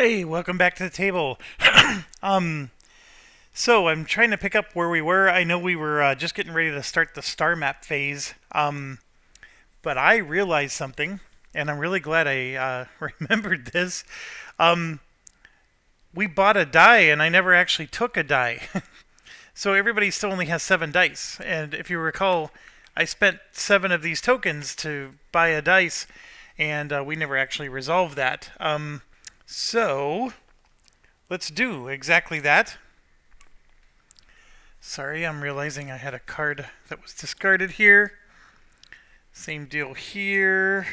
Hey, welcome back to the table. um, so I'm trying to pick up where we were. I know we were just getting ready to start the star map phase. But I realized something, and I'm really glad I remembered this. Um, we bought a die, and I never actually took a die. So everybody still only has 7 dice. And if you recall, I spent 7 of these tokens to buy a dice, and we never actually resolved that. So let's do exactly that. Sorry, I'm realizing I had a card that was discarded here. Same deal here.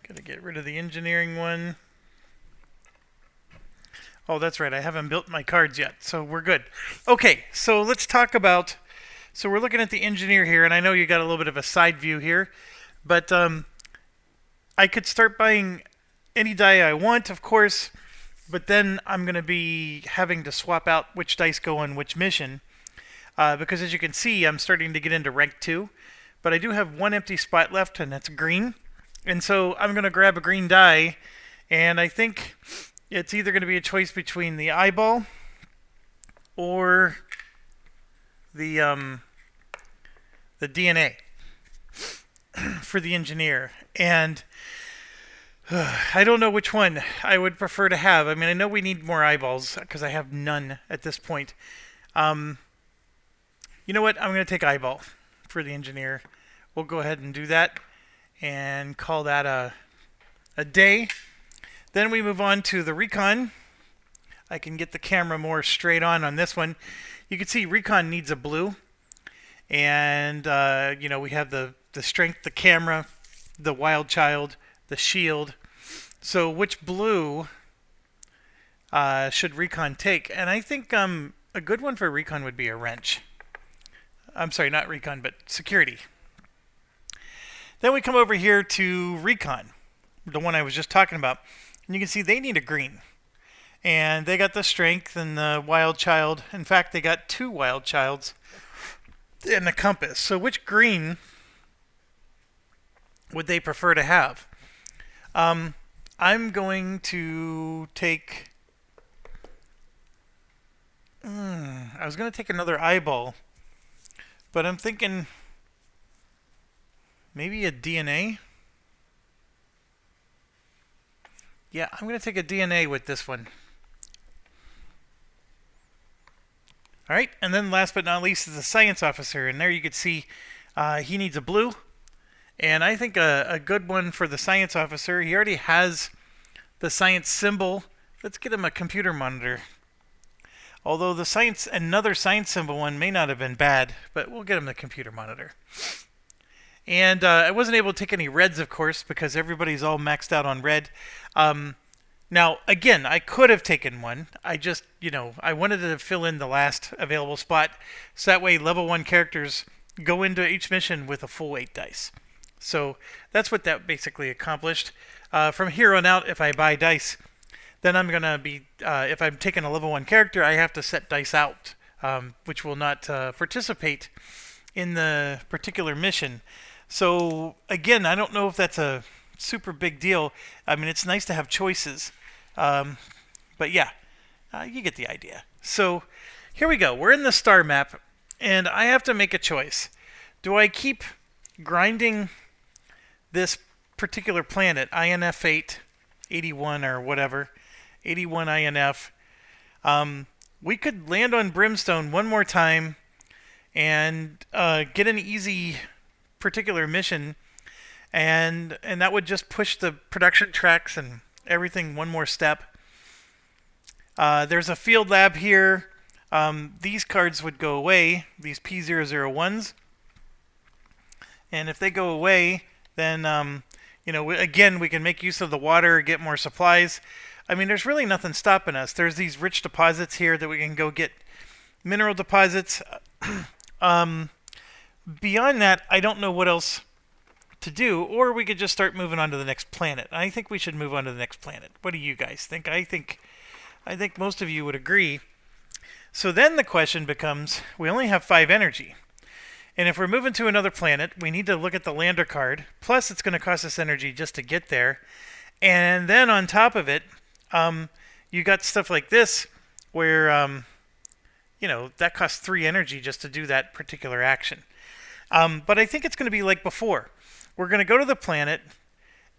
Gotta get rid of the engineering one. Oh, that's right, I haven't built my cards yet, so we're good. Okay, so let's talk about... So we're looking at the engineer here, and I know you got a little bit of a side view here, but I could start buying any die I want, of course, but then I'm going to be having to swap out which dice go on which mission, because as you can see, I'm starting to get into rank 2, but I do have one empty spot left, and that's green, and so I'm going to grab a green die, and I think it's either going to be a choice between the eyeball or the DNA for the engineer, and I don't know which one I would prefer to have. I mean, I know we need more eyeballs because I have none at this point. You know what? I'm going to take eyeball for the engineer. We'll go ahead and do that and call that a day. Then we move on to the recon. I can get the camera more straight on this one. You can see recon needs a blue. And, we have the strength, the camera, the wild child, the shield. So which blue should recon take? And I think a good one for recon would be a wrench. I'm sorry, not recon, but security. Then we come over here to recon, the one I was just talking about. And you can see they need a green. And they got the strength and the wild child. In fact, they got 2 wild childs and the compass. So which green would they prefer to have? I'm going to take... I was going to take another eyeball, but I'm thinking maybe a DNA? Yeah, I'm going to take a DNA with this one. Alright, and then last but not least is the science officer, and there you can see he needs a blue. And I think a good one for the science officer, he already has the science symbol. Let's get him a computer monitor. Although another science symbol one may not have been bad, but we'll get him the computer monitor. And I wasn't able to take any reds, of course, because everybody's all maxed out on red. Now, again, I could have taken one. I just, I wanted to fill in the last available spot, so that way level 1 characters go into each mission with a full 8 dice. So that's what that basically accomplished. From here on out, if I buy dice, then I'm going to be, if I'm taking a level 1 character, I have to set dice out, which will not participate in the particular mission. So again, I don't know if that's a super big deal. I mean, it's nice to have choices. But yeah, you get the idea. So here we go. We're in the star map, and I have to make a choice. Do I keep grinding this particular planet, INF 8, 81 or whatever, 81 INF? We could land on Brimstone one more time and get an easy particular mission, and that would just push the production tracks and everything one more step. There's a field lab here. These cards would go away, these P001s. And if they go away, then, again, we can make use of the water, get more supplies. I mean, there's really nothing stopping us. There's these rich deposits here that we can go get mineral deposits. Beyond that, I don't know what else to do, or we could just start moving on to the next planet. I think we should move on to the next planet. What do you guys think? I think most of you would agree. So then the question becomes, we only have 5 energy. And if we're moving to another planet, we need to look at the lander card. Plus, it's going to cost us energy just to get there. And then on top of it, you got stuff like this where, that costs 3 energy just to do that particular action. But I think it's going to be like before. We're going to go to the planet,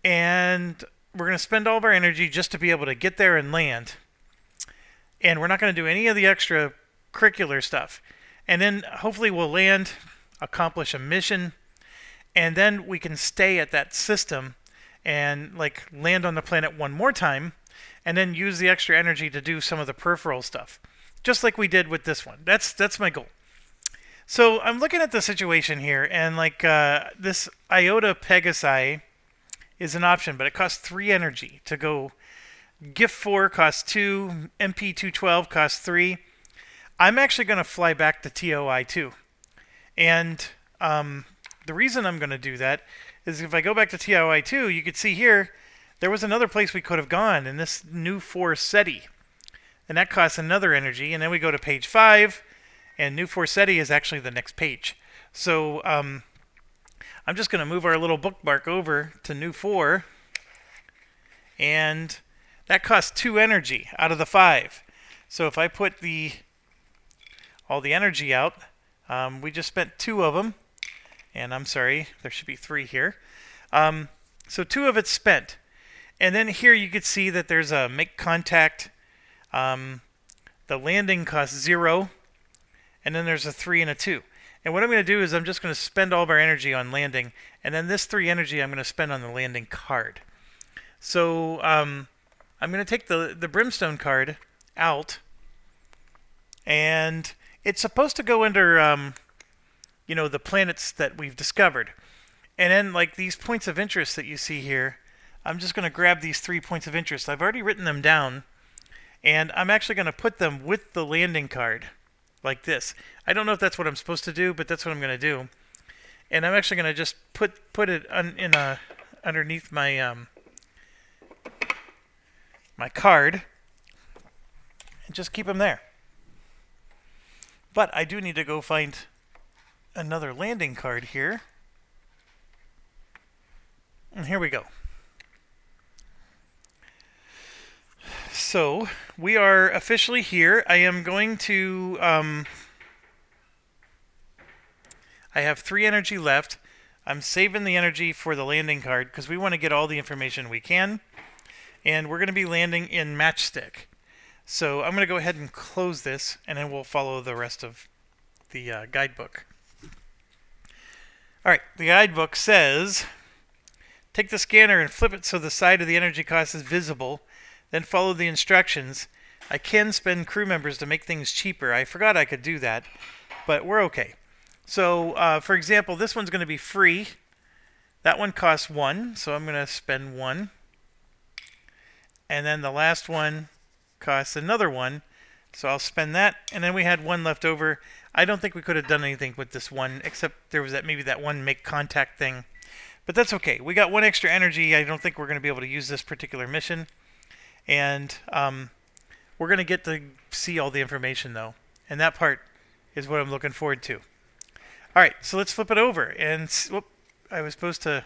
and we're going to spend all of our energy just to be able to get there and land. And we're not going to do any of the extra curricular stuff. And then hopefully we'll land, accomplish a mission, and then we can stay at that system and land on the planet one more time, and then use the extra energy to do some of the peripheral stuff, just like we did with this one. That's my goal. So I'm looking at the situation here, and this Iota Pegasi is an option, but it costs 3 energy to go. GIF 4 costs 2, MP212 costs 3. I'm actually going to fly back to TOI 2. And the reason I'm going to do that is if I go back to TOI 2, you could see here, there was another place we could have gone in this new 4 SETI. And that costs another energy. And then we go to page 5, and new 4 SETI is actually the next page. So I'm just going to move our little bookmark over to new 4. And that costs 2 energy out of the 5. So if I put all the energy out, we just spent 2 of them. And I'm sorry, there should be 3 here. So 2 of it's spent. And then here you could see that there's a make contact. The landing costs 0. And then there's a 3 and a 2. And what I'm going to do is I'm just going to spend all of our energy on landing. And then this 3 energy I'm going to spend on the landing card. So I'm going to take the Brimstone card out. And it's supposed to go under, the planets that we've discovered. And then these points of interest that you see here, I'm just going to grab these 3 points of interest. I've already written them down. And I'm actually going to put them with the landing card. Like this. I don't know if that's what I'm supposed to do, but that's what I'm going to do. And I'm actually going to just put it underneath my my card and just keep them there. But I do need to go find another landing card here. And here we go. So we are officially here. I am going to I have 3 energy left. I'm saving the energy for the landing card because we want to get all the information we can. And we're going to be landing in Matchstick. So I'm going to go ahead and close this, and then we'll follow the rest of the guidebook. All right, the guidebook says, take the scanner and flip it so the side of the energy cost is visible. Then follow the instructions. I can spend crew members to make things cheaper. I forgot I could do that, but we're okay. So, for example, this one's going to be free. That one costs 1, so I'm going to spend 1. And then the last one costs another 1, so I'll spend that. And then we had 1 left over. I don't think we could have done anything with this one, except there was maybe that 1 make contact thing. But that's okay. We got 1 extra energy. I don't think we're going to be able to use this particular mission. And we're going to get to see all the information, though. And that part is what I'm looking forward to. All right, so let's flip it over. And whoop, I was supposed to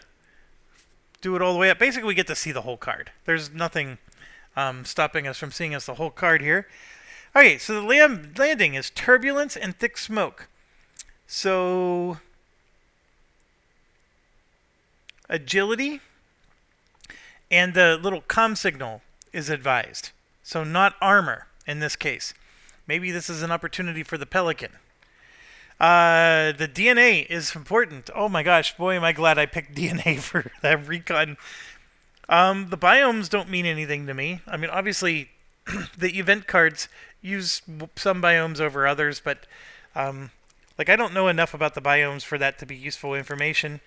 do it all the way up. Basically, we get to see the whole card. There's nothing stopping us from seeing the whole card here. Okay, so the landing is turbulence and thick smoke. So agility and the little comm signal is advised. So not armor in this case. Maybe this is an opportunity for the Pelican. The DNA is important. Oh my gosh, boy, am I glad I picked DNA for that recon. The biomes don't mean anything to me. I mean, obviously, the event cards use some biomes over others, but I don't know enough about the biomes for that to be useful information.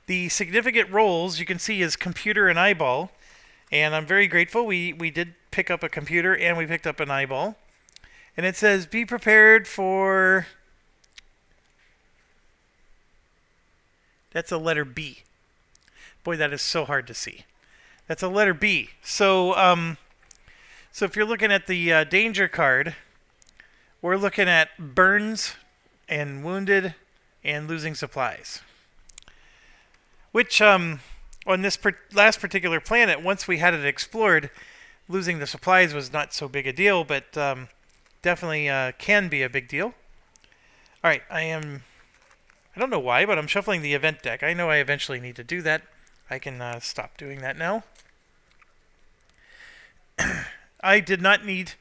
The significant roles you can see is computer and eyeball, and I'm very grateful. We did pick up a computer and we picked up an eyeball, and it says be prepared for. That's a letter B. Boy, that is so hard to see. That's a letter B. So, so if you're looking at the danger card, we're looking at burns and wounded and losing supplies. Which on this last particular planet, once we had it explored, losing the supplies was not so big a deal, but definitely can be a big deal. All right, I don't know why, but I'm shuffling the event deck. I know I eventually need to do that. I can stop doing that now. I did not need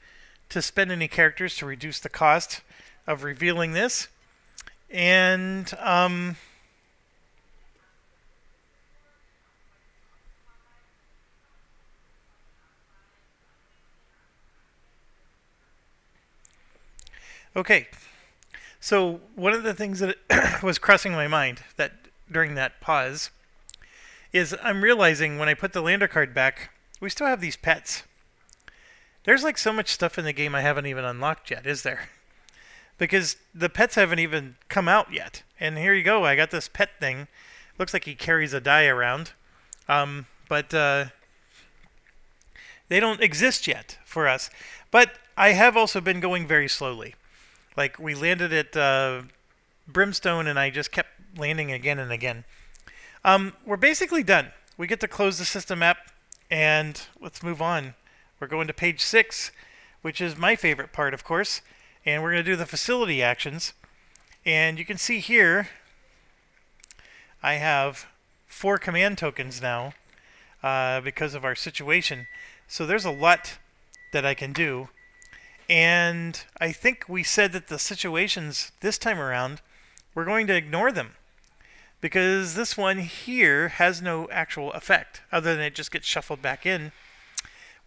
to spend any characters to reduce the cost of revealing this. And okay, so one of the things that was crossing my mind that during that pause is I'm realizing when I put the lander card back, we still have these pets. There's like so much stuff in the game I haven't even unlocked yet, is there? Because the pets haven't even come out yet. And here you go, I got this pet thing. Looks like he carries a die around. But they don't exist yet for us. But I have also been going very slowly. Like, we landed at Brimstone, and I just kept landing again and again. We're basically done. We get to close the system app, and let's move on. We're going to page 6, which is my favorite part, of course. And we're going to do the facility actions. And you can see here, I have 4 command tokens now because of our situation. So there's a lot that I can do. And I think we said that the situations this time around, we're going to ignore them. Because this one here has no actual effect, other than it just gets shuffled back in.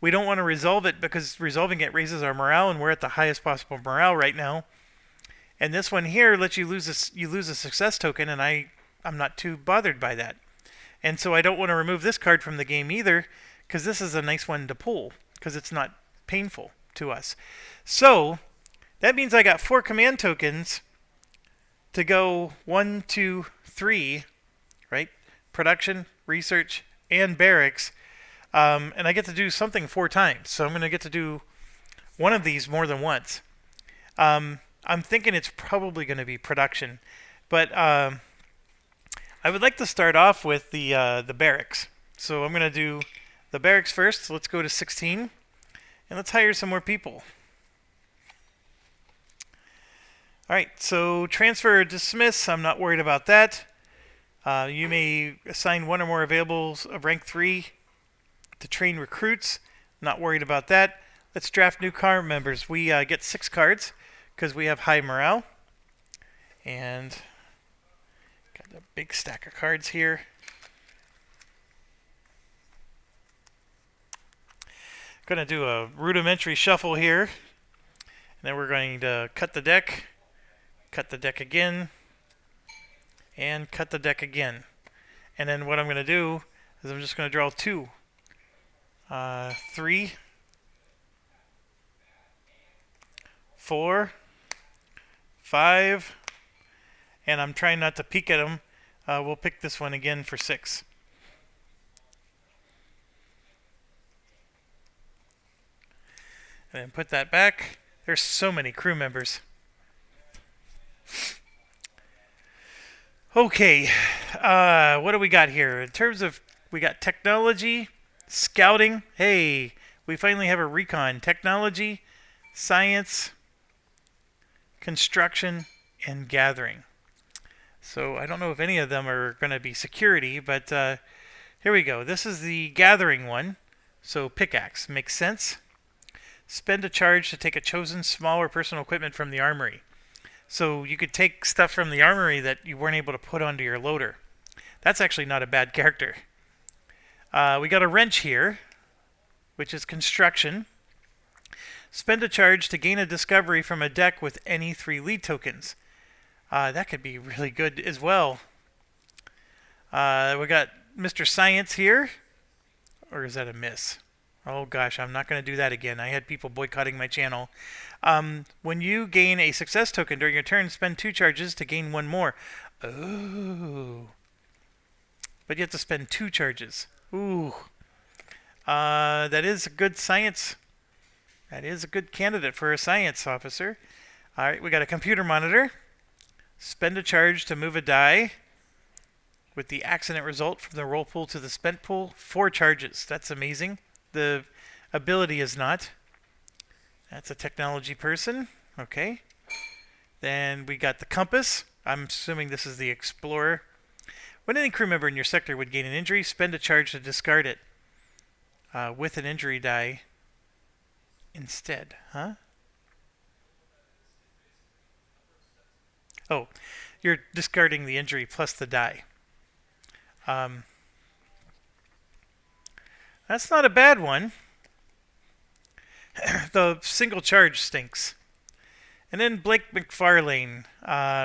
We don't want to resolve it because resolving it raises our morale, and we're at the highest possible morale right now. And this one here lets you lose a success token, and I'm not too bothered by that. And so I don't want to remove this card from the game either, because this is a nice one to pull, because it's not painful to us. So that means I got 4 command tokens to go 1, 2, 3, right? Production, research, and barracks. And I get to do something 4 times. So I'm going to get to do one of these more than once. I'm thinking it's probably going to be production. But I would like to start off with the barracks. So I'm going to do the barracks first. So let's go to 16. And let's hire some more people. Alright, so transfer or dismiss. I'm not worried about that. You may assign 1 or more availables of rank 3 to train recruits. Not worried about that. Let's draft new car members. We get 6 cards because we have high morale. And got a big stack of cards here. Going to do a rudimentary shuffle here. And then we're going to cut the deck again, and cut the deck again. And then what I'm going to do is I'm just going to draw 2. 3, 4, 5, and I'm trying not to peek at them. We'll pick this one again for 6. And then put that back. There's so many crew members. Okay, what do we got here? In terms of, we got technology, scouting. Hey, we finally have a recon. Technology, science, construction, and gathering. So I don't know if any of them are going to be security, but here we go. This is the gathering one. So pickaxe makes sense. Spend a charge to take a chosen small or personal equipment from the armory. So you could take stuff from the armory that you weren't able to put onto your loader. That's actually not a bad character. We got a wrench here, which is construction. Spend a charge to gain a discovery from a deck with any 3 lead tokens. That could be really good as well. We got Mr. Science here. Or is that a miss? Oh gosh, I'm not going to do that again. I had people boycotting my channel. When you gain a success token during your turn, spend 2 charges to gain 1 more. Oh. But you have to spend 2 charges. Ooh. That is a good science. That is a good candidate for a science officer. Alright, we got a computer monitor. Spend a charge to move a die. with the accident result from the roll pool to the spent pool. 4 charges. That's amazing. The ability is not. That's a technology person. Okay. Then we got the compass. I'm assuming this is the explorer. When any crew member in your sector would gain an injury, spend a charge to discard it with an injury die instead. Huh? Oh, you're discarding the injury plus the die. That's not a bad one. The single charge stinks. And then Blake McFarlane.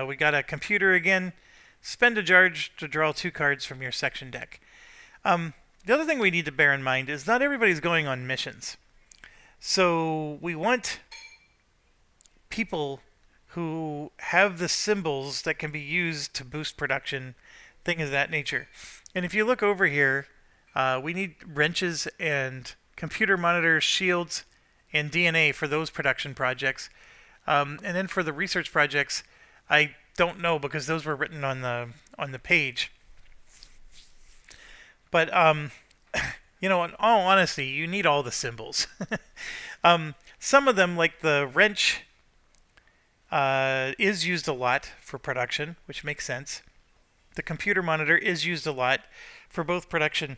We got a computer again. Spend a charge to draw 2 cards from your section deck. The other thing we need to bear in mind is not everybody's going on missions. So we want people who have the symbols that can be used to boost production, things of that nature. And if you look over here, we need wrenches and computer monitors, shields, and DNA for those production projects. And then for the research projects, I don't know because those were written on the page. But you know, in all honesty, you need all the symbols. Some of them, like the wrench, is used a lot for production, which makes sense. The computer monitor is used a lot for both production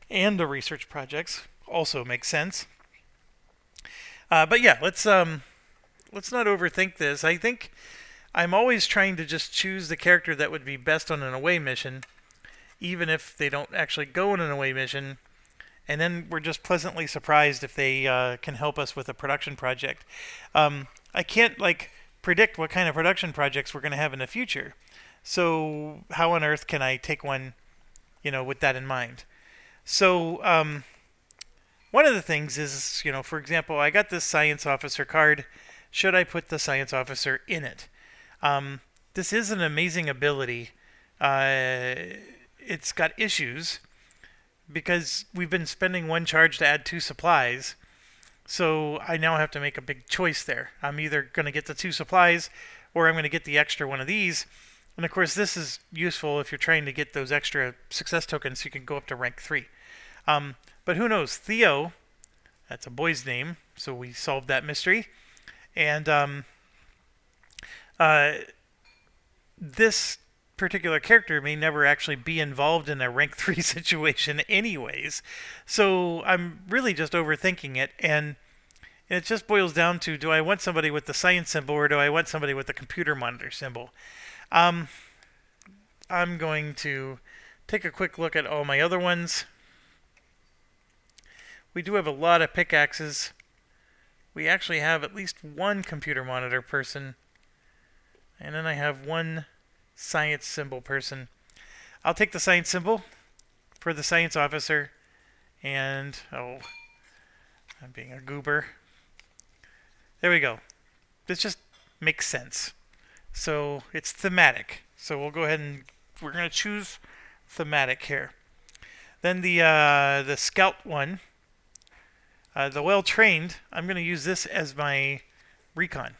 and the research projects, also makes sense. But yeah, let's not overthink this. I think I'm always trying to just choose the character that would be best on an away mission, even if they don't actually go on an away mission. And then we're just pleasantly surprised if they can help us with a production project. I can't predict what kind of production projects we're going to have in the future. So how on earth can I take one, with that in mind? So one of the things is, for example, I got this science officer card. Should I put the science officer in it? This is an amazing ability. It's got issues because we've been spending 1 charge to add 2 supplies. So I now have to make a big choice there. I'm either going to get the 2 supplies or I'm going to get the extra one of these. And of course, this is useful if you're trying to get those extra success tokens so you can go up to rank 3. But who knows? Theo, that's a boy's name, so we solved that mystery. And this particular character may never actually be involved in a rank 3 situation anyways. So I'm really just overthinking it, and it just boils down to, do I want somebody with the science symbol or do I want somebody with the computer monitor symbol? I'm going to take a quick look at all my other ones. We do have a lot of pickaxes. We actually have at least 1 computer monitor person. And then I have 1 science symbol person. I'll take the science symbol for the science officer. And, I'm being a goober. There we go. This just makes sense. So it's thematic. So we'll go ahead and we're going to choose thematic here. Then the scout one, the well-trained, I'm going to use this as my recon.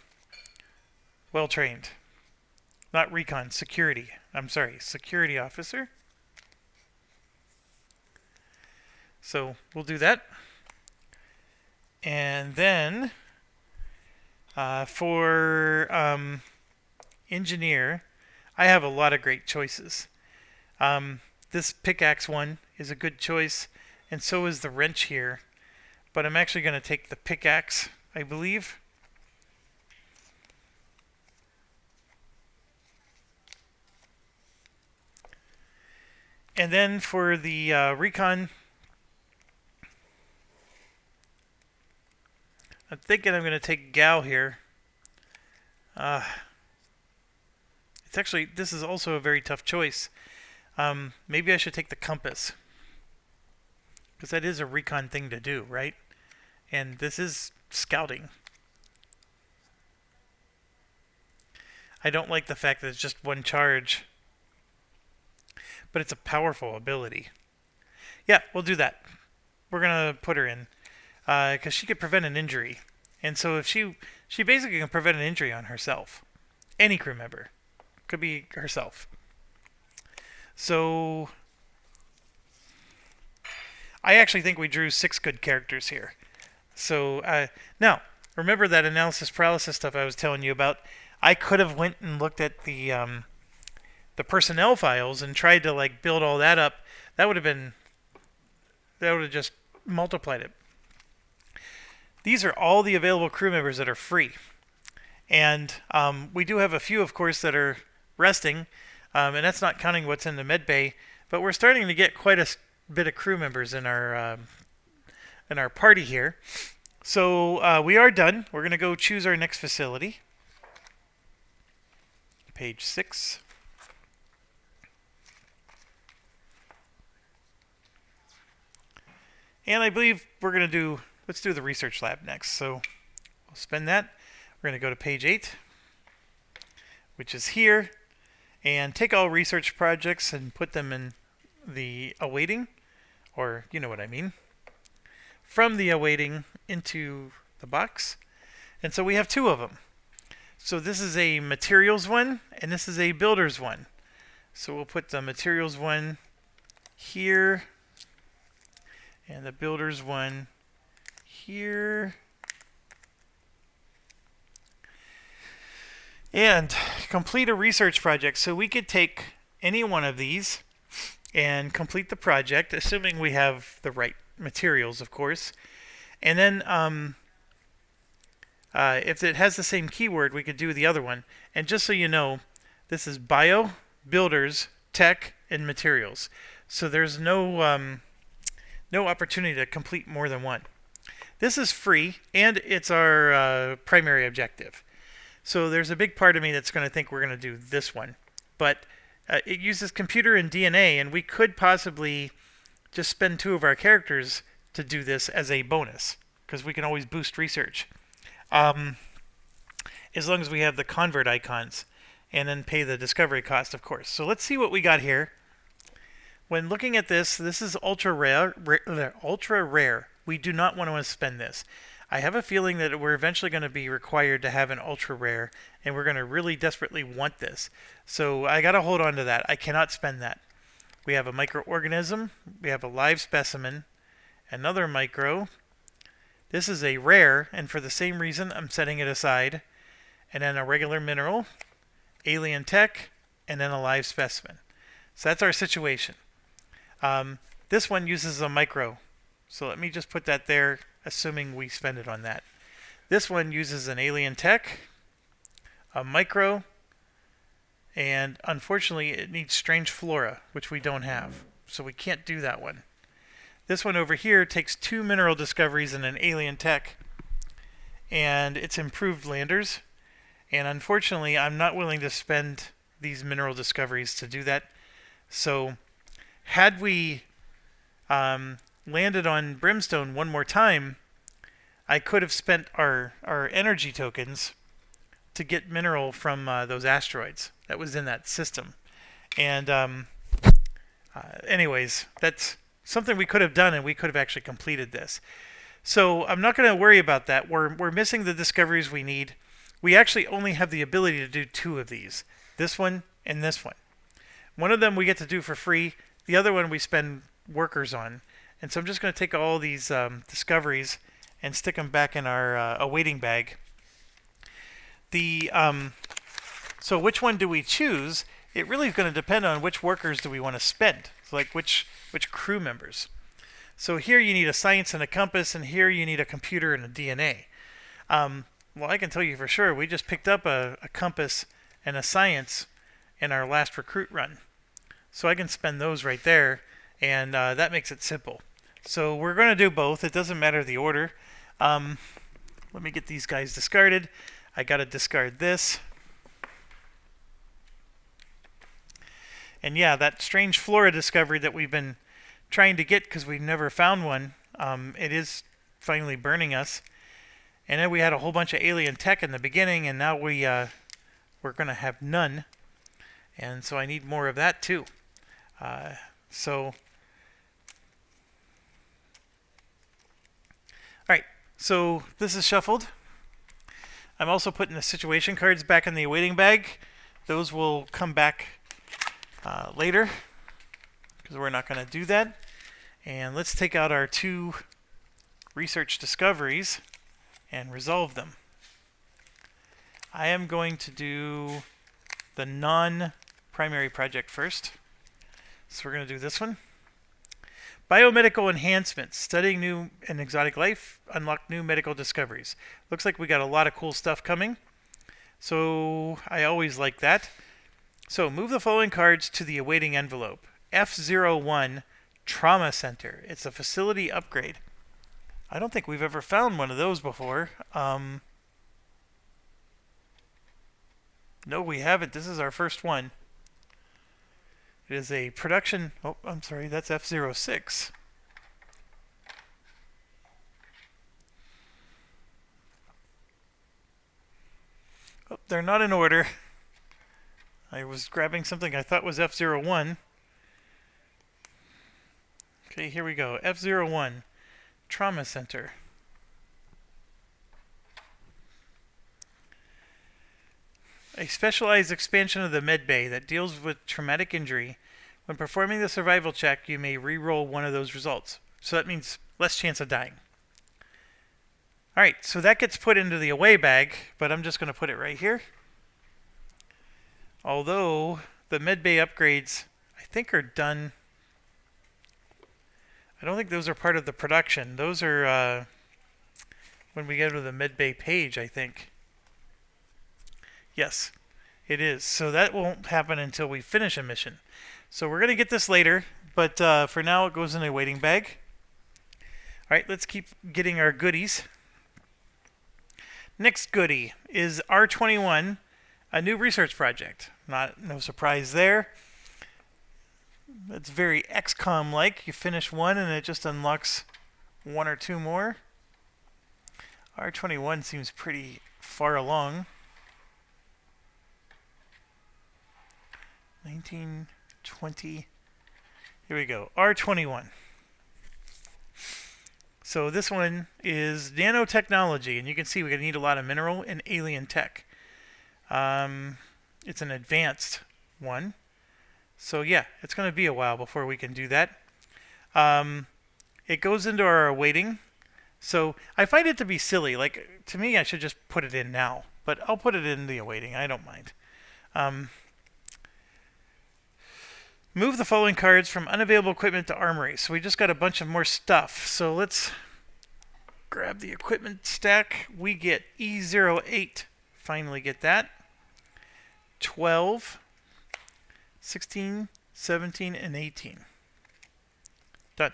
Well-trained. Not recon, security. I'm sorry, security officer. So we'll do that. And then for engineer, I have a lot of great choices. This pickaxe one is a good choice, and so is the wrench here. But I'm actually going to take the pickaxe, I believe. And then for the recon, I'm thinking I'm going to take Gal here. It's actually, this is also a very tough choice. Maybe I should take the compass, because that is a recon thing to do, right? And this is scouting. I don't like the fact that it's just 1 charge, but it's a powerful ability. Yeah, we'll do that. We're going to put her in, because she could prevent an injury. And so if she basically can prevent an injury on herself. Any crew member. Could be herself. So I actually think we drew 6 good characters here. So now, remember that analysis paralysis stuff I was telling you about? I could have went and looked at the personnel files and tried to like build all that up. That would have just multiplied it. These are all the available crew members that are free. And we do have a few, of course, that are resting, and that's not counting what's in the med bay. But we're starting to get quite a bit of crew members in our party here. So we are done. We're going to go choose our next facility. Page 6. And I believe we're going to let's do the research lab next. So we'll spend that. We're going to go to page 8, which is here, and take all research projects and put them in the awaiting, or you know what I mean, from the awaiting into the box. And so we have 2 of them. So this is a materials one, and this is a builders one. So we'll put the materials one here, and the builders one here. And complete a research project. So we could take any one of these and complete the project, assuming we have the right materials, of course. And then if it has the same keyword, we could do the other one. And just so you know, this is bio, builders, tech, and materials. So there's no opportunity to complete more than one. This is free, and it's our primary objective. So there's a big part of me that's going to think we're going to do this one. But it uses computer and DNA, and we could possibly just spend 2 of our characters to do this as a bonus, because we can always boost research. As long as we have the convert icons, and then pay the discovery cost, of course. So let's see what we got here. When looking at this is ultra rare. Ultra rare. We do not want to spend this. I have a feeling that we're eventually going to be required to have an ultra rare, and we're going to really desperately want this. So I got to hold on to that. I cannot spend that. We have a microorganism. We have a live specimen. Another micro. This is a rare, and for the same reason, I'm setting it aside. And then a regular mineral, alien tech, and then a live specimen. So that's our situation. This one uses a micro. So let me just put that there, assuming we spend it on that. This one uses an alien tech, a micro, and unfortunately it needs strange flora, which we don't have. So we can't do that one. This one over here takes 2 mineral discoveries and an alien tech, and it's improved landers. And unfortunately, I'm not willing to spend these mineral discoveries to do that. So had we landed on Brimstone one more time, I could have spent our energy tokens to get mineral from those asteroids that was in that system. And anyways, that's something we could have done, and we could have actually completed this. So I'm not going to worry about that. We're missing the discoveries we need. We actually only have the ability to do 2 of these. This one and this one. One of them we get to do for free. The other one we spend workers on. And so I'm just going to take all these discoveries and stick them back in our awaiting bag. So which one do we choose? It really is going to depend on which workers do we want to spend. So like which crew members. So here you need a science and a compass, and here you need a computer and a DNA. Well, I can tell you for sure, we just picked up a compass and a science in our last recruit run. So I can spend those right there, and that makes it simple. So we're going to do both. It doesn't matter the order. Let me get these guys discarded. I got to discard this. And yeah, that strange flora discovery that we've been trying to get because we've never found one, it is finally burning us. And then we had a whole bunch of alien tech in the beginning, and now we're going to have none. And so I need more of that too. So alright, so this is shuffled. I'm also putting the situation cards back in the awaiting bag. Those will come back later. because we're not going to do that. And let's take out our 2 research discoveries and resolve them. I am going to do the non-primary project first. So we're going to do this one. Biomedical enhancements, studying new and exotic life, unlock new medical discoveries. Looks like we got a lot of cool stuff coming. So I always like that. So move the following cards to the awaiting envelope. F01 Trauma Center. It's a facility upgrade. I don't think we've ever found one of those before. No, we haven't. This is our first one. It is a production... Oh, I'm sorry. That's F06. Oh, they're not in order. I was grabbing something I thought was F01. Okay, here we go. F01. Trauma Center. A specialized expansion of the med bay that deals with traumatic injury. When performing the survival check, you may re-roll one of those results. So that means less chance of dying. Alright, so that gets put into the away bag, but I'm just going to put it right here. Although the med bay upgrades, I think, are done. I don't think those are part of the production. Those are when we get to the med bay page, I think. Yes, it is. So that won't happen until we finish a mission. So we're going to get this later, but for now it goes in a waiting bag. Alright, let's keep getting our goodies. Next goodie is R21, a new research project. No surprise there. It's very XCOM-like. You finish one and it just unlocks 1 or 2 more. R21 seems pretty far along. 19, 20. Here we go. R21. So this one is nanotechnology, and you can see we're going to need a lot of mineral and alien tech. It's an advanced one. So yeah, it's going to be a while before we can do that. It goes into our awaiting. So I find it to be silly. Like, to me, I should just put it in now. But I'll put it in the awaiting. I don't mind. Move the following cards from unavailable equipment to armory. So we just got a bunch of more stuff. So let's grab the equipment stack. We get E08. Finally get that. 12, 16, 17, and 18. Done.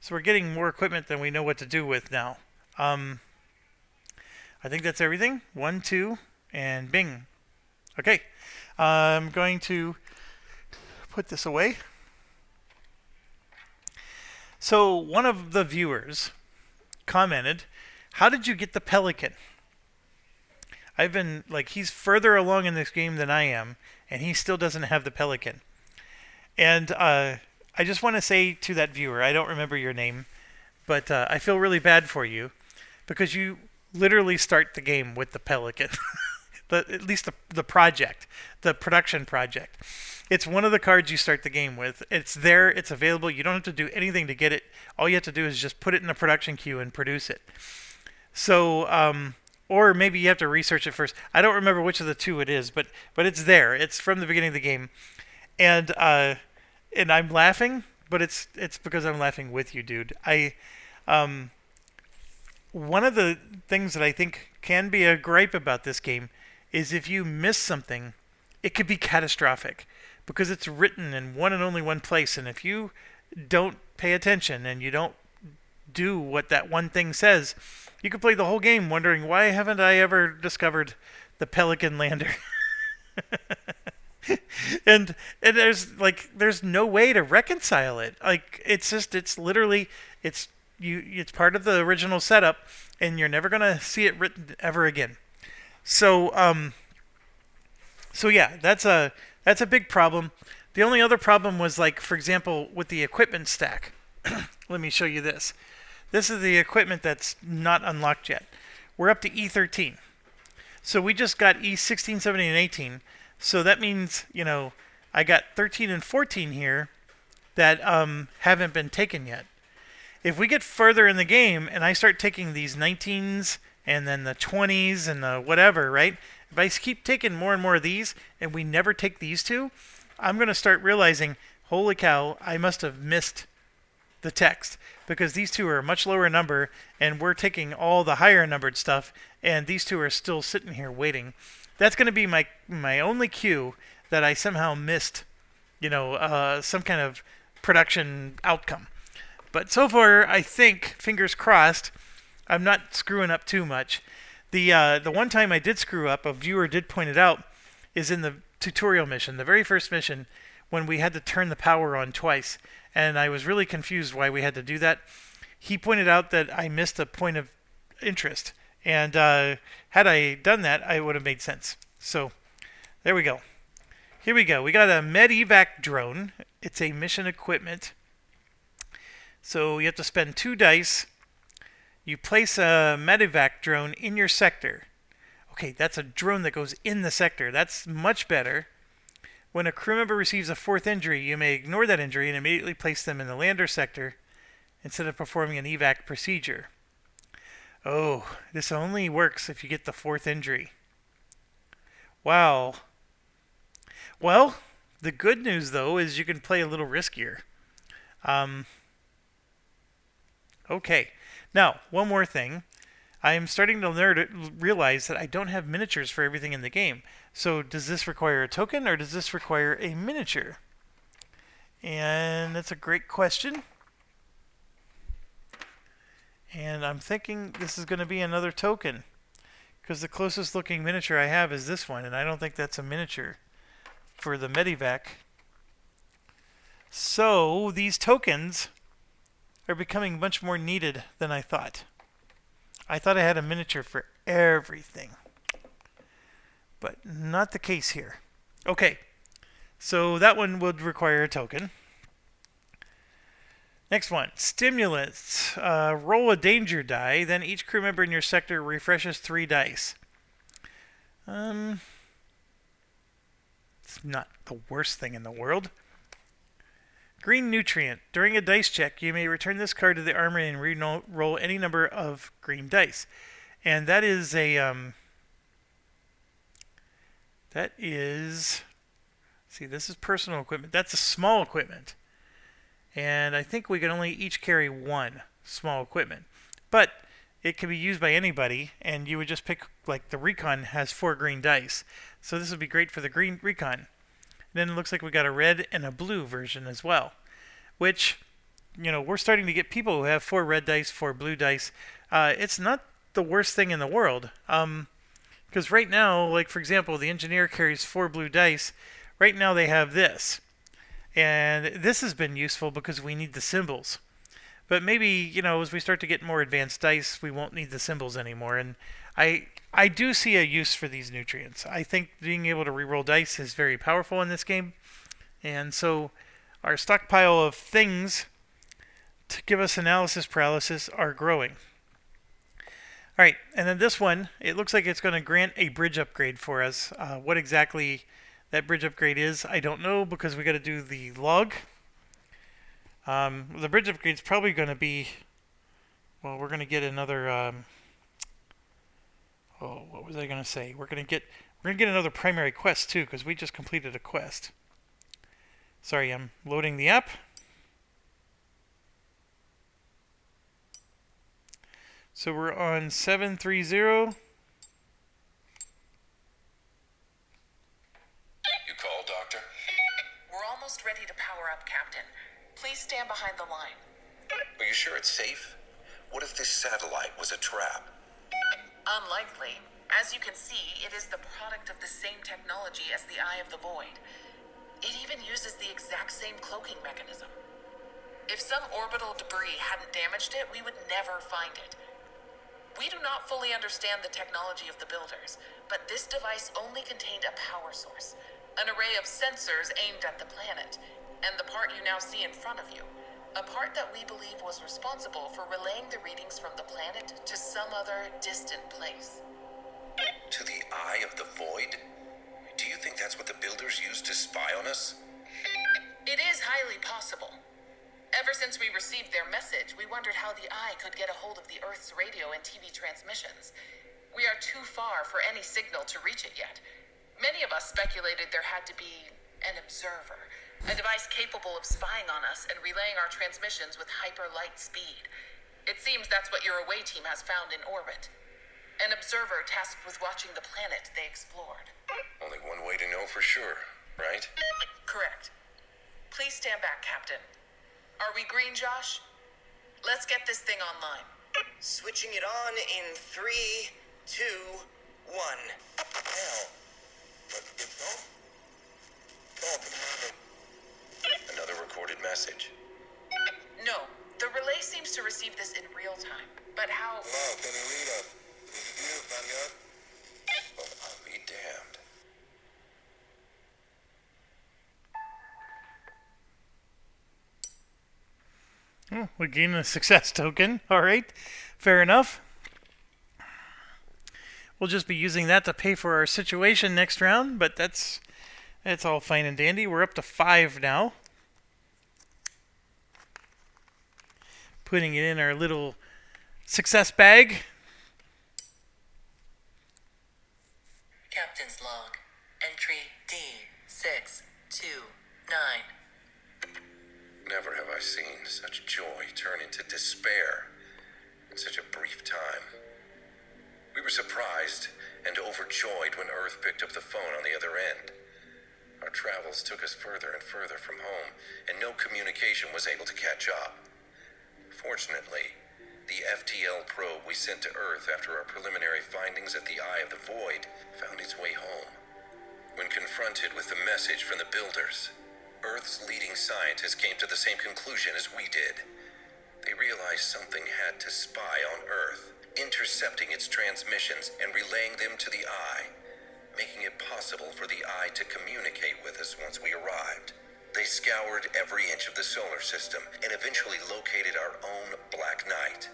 So we're getting more equipment than we know what to do with now. I think that's everything. 1, 2, and bing. Okay. I'm going to put this away. So one of the viewers commented, "How did you get the Pelican?" I've been, like, he's further along in this game than I am, and he still doesn't have the Pelican. And I just want to say to that viewer, I don't remember your name, but I feel really bad for you, because you literally start the game with the Pelican. At least the project, the production project. It's one of the cards you start the game with. It's there, it's available, you don't have to do anything to get it. All you have to do is just put it in the production queue and produce it. So, or maybe you have to research it first. I don't remember which of the two it is, but it's there. It's from the beginning of the game. And I'm laughing, but it's because I'm laughing with you, dude. One of the things that I think can be a gripe about this game is if you miss something, it could be catastrophic because it's written in one and only one place. And if you don't pay attention and you don't do what that one thing says, you could play the whole game wondering, why haven't I ever discovered the Pelican lander? and there's no way to reconcile it. Like, it's part of the original setup, and you're never gonna see it written ever again. So yeah, that's a big problem. The only other problem was, like, for example, with the equipment stack. Let me show you this. This is the equipment that's not unlocked yet. We're up to E13. So we just got E16, 17, and 18. So that means, I got 13 and 14 here that haven't been taken yet. If we get further in the game and I start taking these 19s and then the 20s and the whatever, right? If I keep taking more and more of these and we never take these two, I'm going to start realizing, holy cow, I must have missed the text, because these two are a much lower number and we're taking all the higher numbered stuff and these two are still sitting here waiting. That's going to be my only cue that I somehow missed, some kind of production outcome. But so far, I think, fingers crossed, I'm not screwing up too much. The one time I did screw up, a viewer did point it out, is in the tutorial mission, the very first mission, when we had to turn the power on twice. And I was really confused why we had to do that. He pointed out that I missed a point of interest. And had I done that, I would have made sense. So, there we go. Here we go. We got a medevac drone. It's a mission equipment. So you have to spend 2 dice. You place a medevac drone in your sector. Okay, that's a drone that goes in the sector. That's much better. When a crew member receives a 4th injury, you may ignore that injury and immediately place them in the lander sector instead of performing an evac procedure. Oh, this only works if you get the 4th injury. Wow. Well, the good news, though, is you can play a little riskier. Okay. Now, one more thing. I'm starting to realize that I don't have miniatures for everything in the game. So does this require a token or does this require a miniature? And that's a great question. And I'm thinking this is going to be another token, because the closest looking miniature I have is this one, and I don't think that's a miniature for the medevac. So these tokens are becoming much more needed than I thought. I thought I had a miniature for everything, but not the case here. Okay, so that one would require a token. Next one, stimulants. Roll a danger die, then each crew member in your sector refreshes 3 dice. It's not the worst thing in the world. Green nutrient. During a dice check, you may return this card to the armory and re-roll any number of green dice. And that is see, this is personal equipment. That's a small equipment. And I think we can only each carry 1 small equipment. But it can be used by anybody, and you would just pick, like the recon has 4 green dice. So this would be great for the green recon. Then it looks like we got a red and a blue version as well, which, we're starting to get people who have 4 red dice, 4 blue dice. It's not the worst thing in the world, because right now, like for example, the engineer carries 4 blue dice. Right now they have this, and this has been useful because we need the symbols. But maybe, as we start to get more advanced dice, we won't need the symbols anymore. And I do see a use for these nutrients. I think being able to reroll dice is very powerful in this game. And so our stockpile of things to give us analysis paralysis are growing. Alright, and then this one, it looks like it's going to grant a bridge upgrade for us. What exactly that bridge upgrade is, I don't know, because we got to do the log. The bridge upgrade is probably going to be, well, we're going to get another, what was I going to say? We're going to get another primary quest too, because we just completed a quest. Sorry, I'm loading the app. So we're on 730. You called, Doctor? We're almost ready to power up, Captain. Please stand behind the line. Are you sure it's safe? What if this satellite was a trap? Unlikely. As you can see, it is the product of the same technology as the Eye of the Void. It even uses the exact same cloaking mechanism. If some orbital debris hadn't damaged it, we would never find it. We do not fully understand the technology of the builders, but this device only contained a power source, an array of sensors aimed at the planet, and the part you now see in front of you, a part that we believe was responsible for relaying the readings from the planet to some other distant place. To the eye of the void? Do you think that's what the builders used to spy on us? It is highly possible. Ever since we received their message, we wondered how the Eye could get a hold of the Earth's radio and TV transmissions. We are too far for any signal to reach it yet. Many of us speculated there had to be an observer, a device capable of spying on us and relaying our transmissions with hyper-light speed. It seems that's what your away team has found in orbit. An observer tasked with watching the planet they explored. Only one way to know for sure, right? Correct. Please stand back, Captain. Are we green, Josh? Let's get this thing online. Switching it on in 3, 2, 1. Hell. It's on? Another recorded message. No, the relay seems to receive this in real time. But how... Hello, can you read us? Is it you, Vanguard? Well, I'll be damned. Oh, we gained a success token. All right, fair enough. We'll just be using that to pay for our situation next round, but that's all fine and dandy. We're up to 5 now. Putting it in our little success bag. Captain's log. Entry D629. Never have I seen such joy turn into despair in such a brief time. We were surprised and overjoyed when Earth picked up the phone on the other end. Our travels took us further and further from home, and no communication was able to catch up. Fortunately, the FTL probe we sent to Earth after our preliminary findings at the Eye of the Void found its way home. When confronted with the message from the builders, Earth's leading scientists came to the same conclusion as we did. They realized something had to spy on Earth, intercepting its transmissions and relaying them to the Eye, making it possible for the Eye to communicate with us once we arrived. They scoured every inch of the solar system and eventually located our own Black Knight,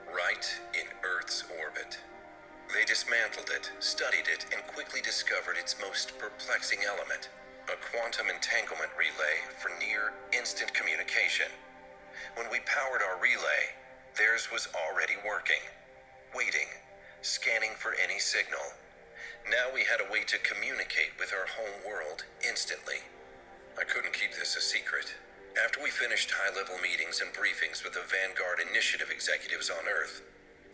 right in Earth's orbit. They dismantled it, studied it, and quickly discovered its most perplexing element, a quantum entanglement relay for near-instant communication. When we powered our relay, theirs was already working, waiting, scanning for any signal. Now we had a way to communicate with our home world instantly. I couldn't keep this a secret. After we finished high-level meetings and briefings with the Vanguard initiative executives on Earth,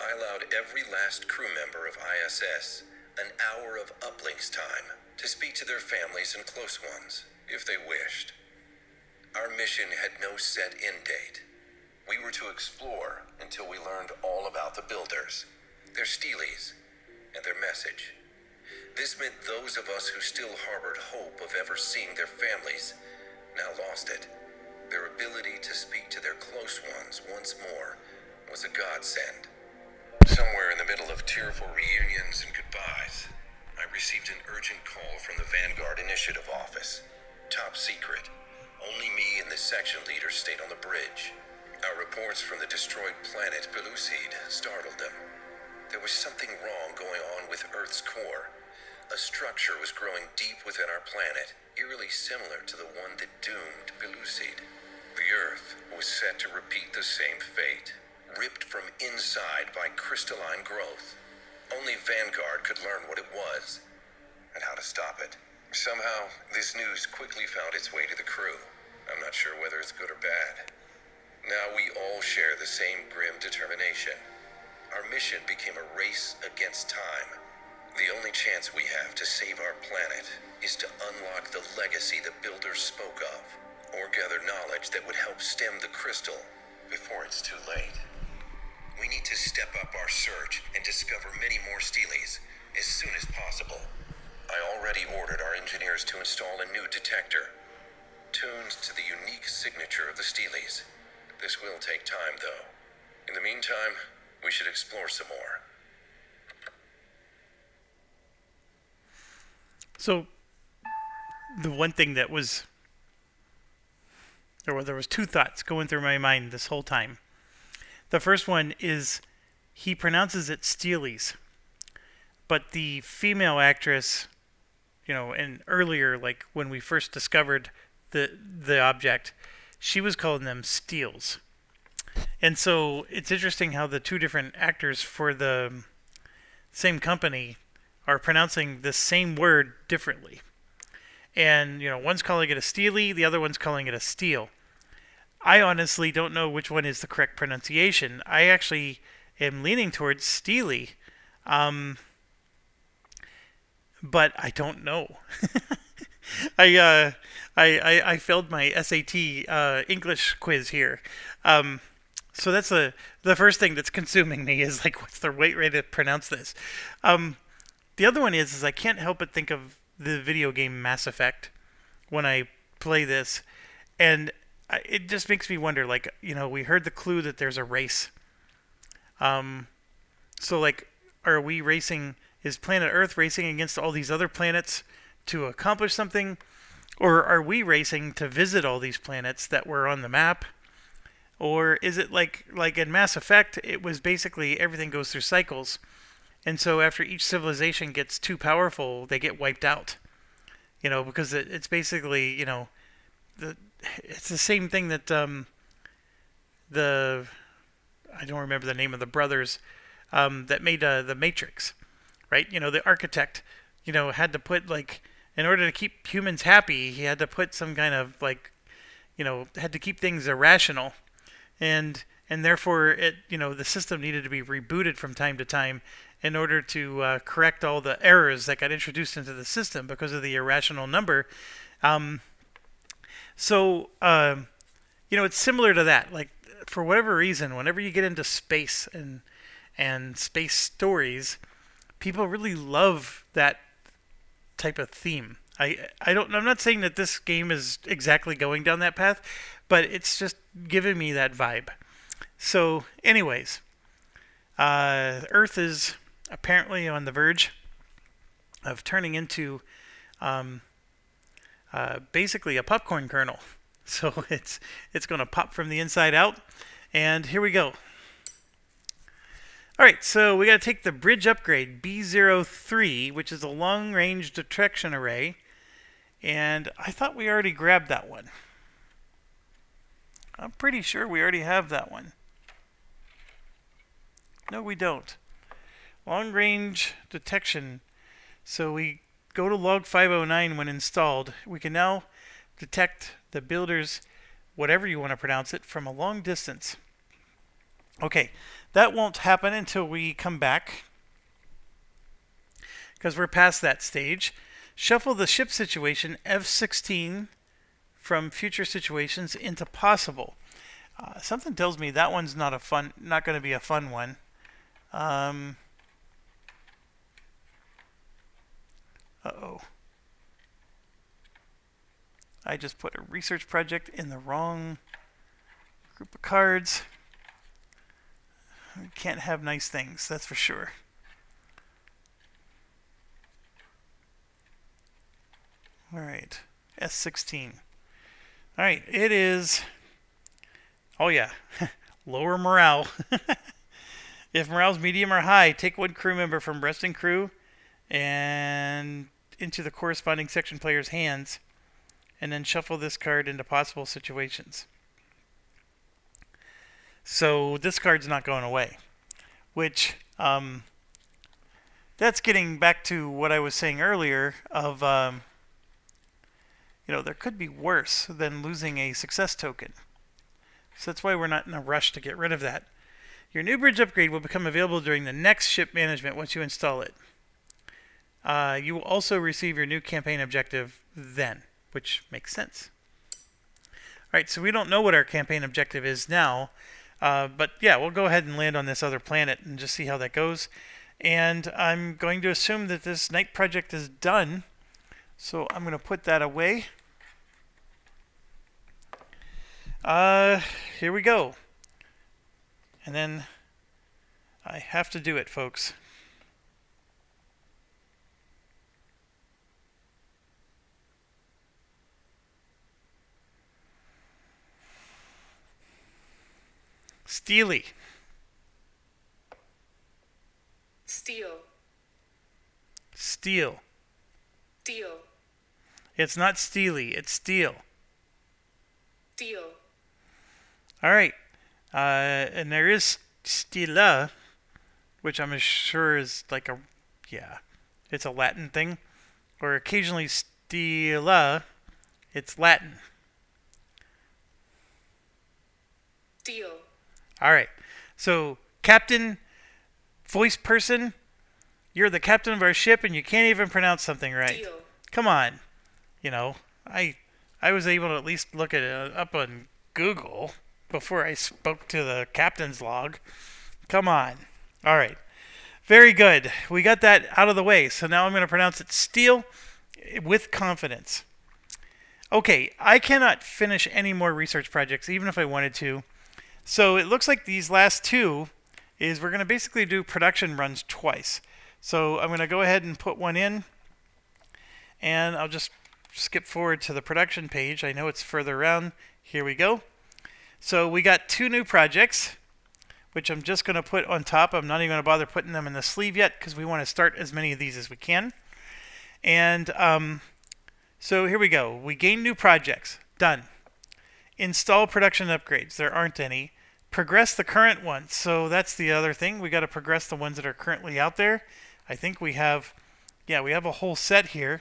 I allowed every last crew member of ISS an hour of uplinks time to speak to their families and close ones, if they wished. Our mission had no set end date. We were to explore until we learned all about the builders, their steelies, and their message. This meant those of us who still harbored hope of ever seeing their families now lost it. Their ability to speak to their close ones once more was a godsend. Somewhere in the middle of tearful reunions and goodbyes, I received an urgent call from the Vanguard Initiative Office. Top secret. Only me and the section leader stayed on the bridge. Our reports from the destroyed planet Pelican startled them. There was something wrong going on with Earth's core. A structure was growing deep within our planet, eerily similar to the one that doomed Pelican. The Earth was set to repeat the same fate, ripped from inside by crystalline growth. Only Vanguard could learn what it was and how to stop it. Somehow, this news quickly found its way to the crew. I'm not sure whether it's good or bad. Now we all share the same grim determination. Our mission became a race against time. The only chance we have to save our planet is to unlock the legacy the builders spoke of, or gather knowledge that would help stem the crystal before it's too late. We need to step up our search and discover many more steelies as soon as possible. I already ordered our engineers to install a new detector, tuned to the unique signature of the steelies. This will take time, though. In the meantime, we should explore some more. So, the one thing that was... there was 2 thoughts going through my mind this whole time. The first one is he pronounces it Steelies, but the female actress, and earlier, like when we first discovered the object, she was calling them steels. And so it's interesting how the two different actors for the same company are pronouncing the same word differently. And, one's calling it a steely, the other one's calling it a steel. I honestly don't know which one is the correct pronunciation. I actually am leaning towards steely, but I don't know. I failed my SAT English quiz here. So that's the first thing that's consuming me is like, what's the right way to pronounce this? The other one is I can't help but think of the video game Mass Effect when I play this, and it just makes me wonder. Like, we heard the clue that there's a race. So like, are we racing? Is planet Earth racing against all these other planets to accomplish something, or are we racing to visit all these planets that were on the map? Or is it like in Mass Effect, it was basically everything goes through cycles, and so after each civilization gets too powerful, they get wiped out. Because it's basically it's the same thing that the I don't remember the name of the brothers that made the Matrix, right? The architect, had to put like in order to keep humans happy, he had to put some kind of like, had to keep things irrational. And therefore the system needed to be rebooted from time to time in order to correct all the errors that got introduced into the system because of the irrational number. So it's similar to that. Like, for whatever reason, whenever you get into space and space stories, people really love that type of theme. I'm not saying that this game is exactly going down that path, but it's just giving me that vibe. So, anyways, Earth is apparently on the verge of turning into basically a popcorn kernel. So it's going to pop from the inside out. And here we go. All right, so we got to take the bridge upgrade B03, which is a long-range detection array. And I thought we already grabbed that one. I'm pretty sure we already have that one. No, we don't. Long-range detection. So we go to log 509 when installed. We can now detect the builder's, whatever you want to pronounce it, from a long distance. Okay, that won't happen until we come back, because we're past that stage. Shuffle the ship situation F16 from future situations into possible. Something tells me that one's not going to be a fun one. Uh-oh. I just put a research project in the wrong group of cards. We can't have nice things, that's for sure. Alright, S16. Alright, it is... Oh yeah, lower morale. If morale's medium or high, take one crew member from resting crew and into the corresponding section player's hands, and then shuffle this card into possible situations. So this card's not going away, which that's getting back to what I was saying earlier of there could be worse than losing a success token. So that's why we're not in a rush to get rid of that. Your new bridge upgrade will become available during the next ship management once you install it. You will also receive your new campaign objective then, which makes sense. Alright, so we don't know what our campaign objective is now, but yeah, we'll go ahead and land on this other planet and just see how that goes. And I'm going to assume that this night project is done, so I'm going to put that away. Here we go. And then I have to do it, folks. Steely. Steel. Steel. Deal. It's not steely, it's steel. Deal. All right. And there is stila, which I'm sure is like a, yeah, it's a Latin thing. Or occasionally stila, it's Latin. Deal. All right. So, captain, voice person, you're the captain of our ship and you can't even pronounce something right. Deal. Come on. You know, I was able to at least look it up on Google before I spoke to the captain's log. Come on. All right. Very good. We got that out of the way. So now I'm going to pronounce it steel with confidence. Okay, I cannot finish any more research projects, even if I wanted to. So it looks like these last two is we're going to basically do production runs twice. So I'm going to go ahead and put one in, and I'll just skip forward to the production page. I know it's further around. Here we go. So we got two new projects, which I'm just going to put on top. I'm not even going to bother putting them in the sleeve yet because we want to start as many of these as we can. And so here we go. We gain new projects. Done. Install production upgrades. There aren't any. Progress the current ones. So that's the other thing. We got to progress the ones that are currently out there. I think we have, yeah, we have a whole set here.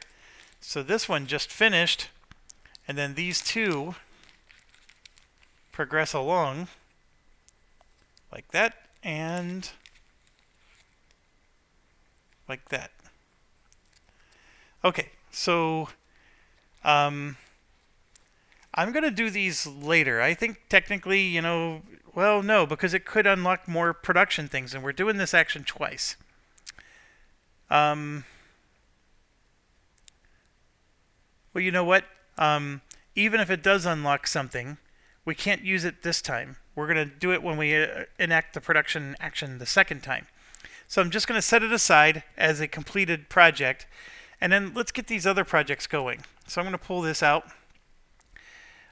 So this one just finished. And then these two progress along like that and like that. Okay, so I'm going to do these later. I think technically, you know, well, no, because it could unlock more production things, and we're doing this action twice. Well, you know what? Even if it does unlock something, we can't use it this time. We're going to do it when we enact the production action the second time. So I'm just going to set it aside as a completed project, and then let's get these other projects going. So I'm going to pull this out.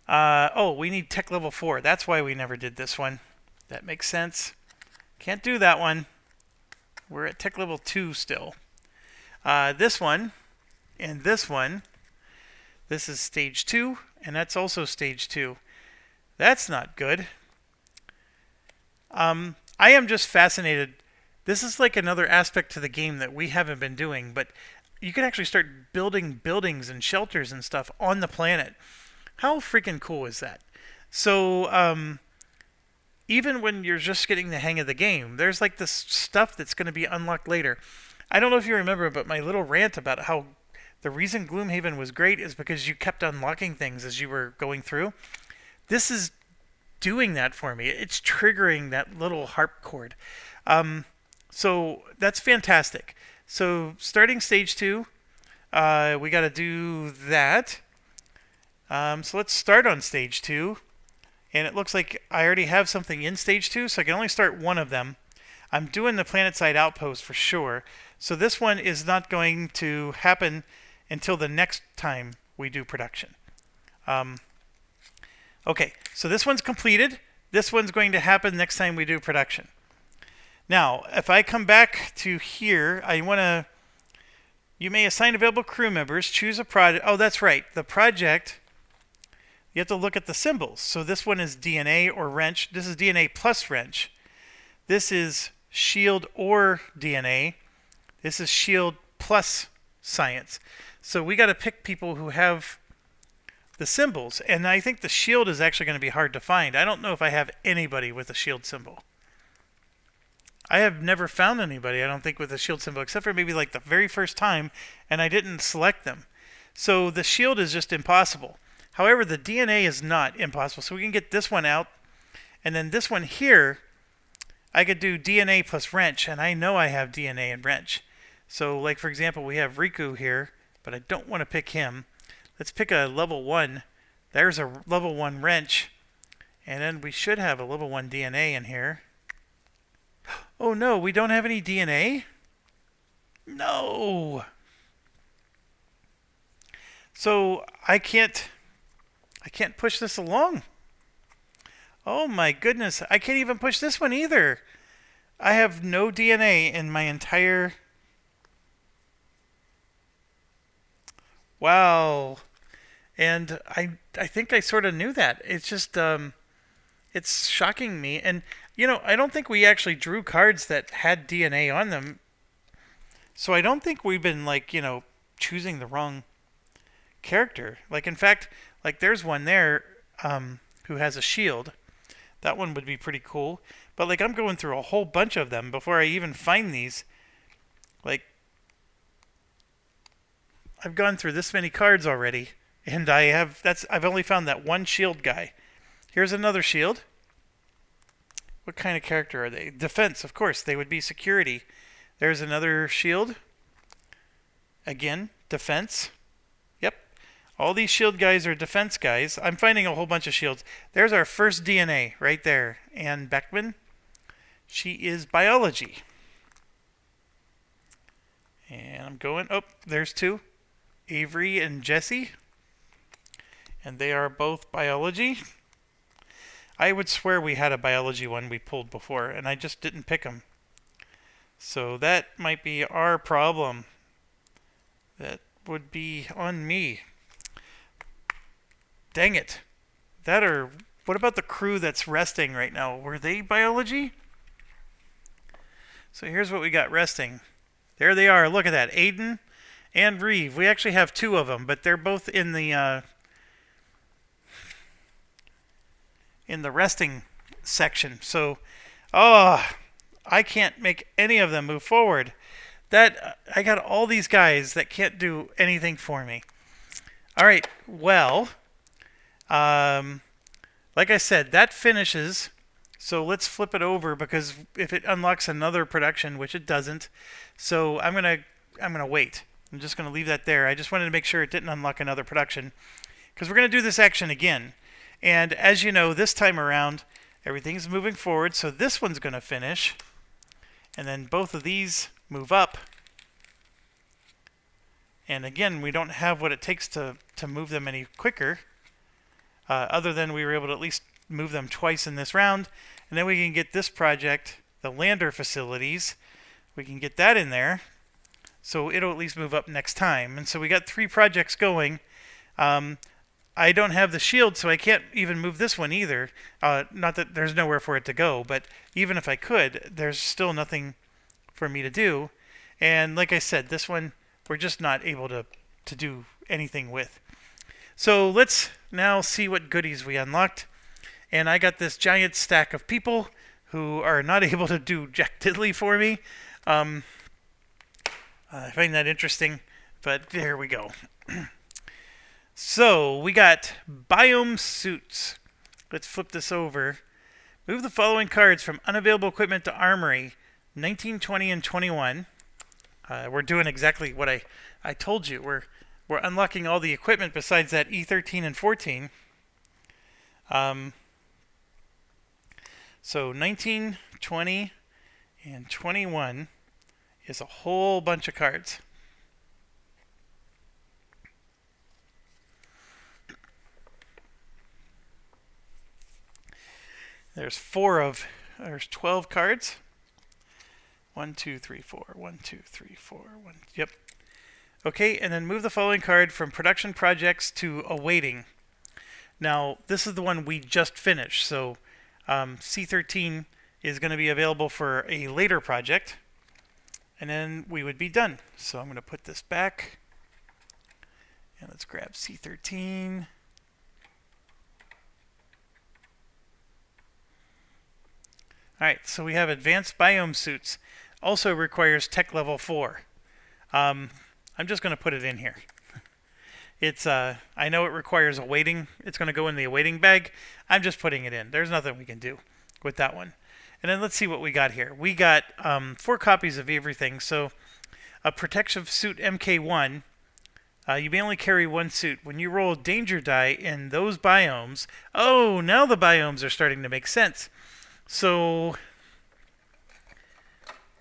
Oh, we need tech level 4. That's why we never did this one. That makes sense. Can't do that one. We're at tech level 2 still. This one and this one. This is stage 2, and that's also stage 2. That's not good. I am just fascinated. This is like another aspect to the game that we haven't been doing, but you can actually start building buildings and shelters and stuff on the planet. How freaking cool is that? So, even when you're just getting the hang of the game, there's like this stuff that's going to be unlocked later. I don't know if you remember, but my little rant about how the reason Gloomhaven was great is because you kept unlocking things as you were going through. This is doing that for me. It's triggering that little harp chord. So that's fantastic. So starting stage 2, we got to do that. So let's start on stage 2. And it looks like I already have something in stage 2, so I can only start one of them. I'm doing the planetside outpost for sure. So this one is not going to happen until the next time we do production. Okay, so this one's completed. This one's going to happen next time we do production. Now, if I come back to here, I want to... You may assign available crew members, choose a project. Oh, that's right. The project, you have to look at the symbols. So this one is DNA or wrench. This is DNA plus wrench. This is shield or DNA. This is shield plus science. So we got to pick people who have the symbols. And I think the shield is actually going to be hard to find. I don't know if I have anybody with a shield symbol. I have never found anybody, I don't think, with a shield symbol, except for maybe like the very first time, and I didn't select them. So the shield is just impossible. However, the DNA is not impossible. So we can get this one out, and then this one here, I could do DNA plus wrench, and I know I have DNA and wrench. So like, for example, we have Riku here, but I don't want to pick him. Let's pick a level 1. There's a level 1 wrench, and then we should have a level 1 DNA in here. Oh no, we don't have any DNA? No! So I can't push this along. Oh my goodness, I can't even push this one either. I have no DNA in my entire... Wow. And I think I sort of knew that. It's just it's shocking me. And I don't think we actually drew cards that had DNA on them. So I don't think we've been like, choosing the wrong character. Like in fact, like there's one there who has a shield. That one would be pretty cool. But like I'm going through a whole bunch of them before I even find these. Like I've gone through this many cards already, and I've only found that one shield guy. Here's another shield. What kind of character are they? Defense, of course. They would be security. There's another shield. Again, defense. Yep. All these shield guys are defense guys. I'm finding a whole bunch of shields. There's our first DNA right there. Anne Beckman. She is biology. And I'm going. Oh, there's two. Avery and Jesse. And they are both biology. I would swear we had a biology one we pulled before, and I just didn't pick them. So that might be our problem. That would be on me. Dang it. What about the crew that's resting right now? Were they biology? So here's what we got resting. There they are. Look at that. Aiden and Reeve. We actually have two of them, but they're both in the resting section. So, I can't make any of them move forward. I got all these guys that can't do anything for me. All right, well, like I said, that finishes. So let's flip it over because if it unlocks another production, which it doesn't, so I'm gonna wait. I'm just gonna leave that there. I just wanted to make sure it didn't unlock another production because we're gonna do this action again. And as you know, this time around, everything's moving forward. So this one's gonna finish. And then both of these move up. And again, we don't have what it takes to move them any quicker. Other than we were able to at least move them twice in this round. And then we can get this project, the lander facilities. We can get that in there. So it'll at least move up next time. And so we got 3 projects going. I don't have the shield, so I can't even move this one either. Not that there's nowhere for it to go, but even if I could, there's still nothing for me to do. And like I said, this one, we're just not able to do anything with. So let's now see what goodies we unlocked. And I got this giant stack of people who are not able to do jack diddly for me. I find that interesting, but there we go. So we got biome suits. Let's flip this over. Move the following cards from unavailable equipment to armory. 19, 20, and 21. We're doing exactly what I told you. We're unlocking all the equipment besides that E13 and 14. So 19, 20, and 21 is a whole bunch of cards. There's 12 cards. 1, 2, 3, 4. 1, 2, 3, 4. 1. Yep. Okay, and then move the following card from production projects to awaiting. Now, this is the one we just finished. So C13 is going to be available for a later project. And then we would be done. So I'm going to put this back. And let's grab C13. Alright, so we have advanced biome suits. Also requires tech level 4. I'm just going to put it in here. It's I know it requires awaiting. It's going to go in the awaiting bag. I'm just putting it in. There's nothing we can do with that one. And then let's see what we got here. We got 4 copies of everything. So a protective suit MK1. You may only carry 1 suit. When you roll a danger die in those biomes, oh, now the biomes are starting to make sense. So,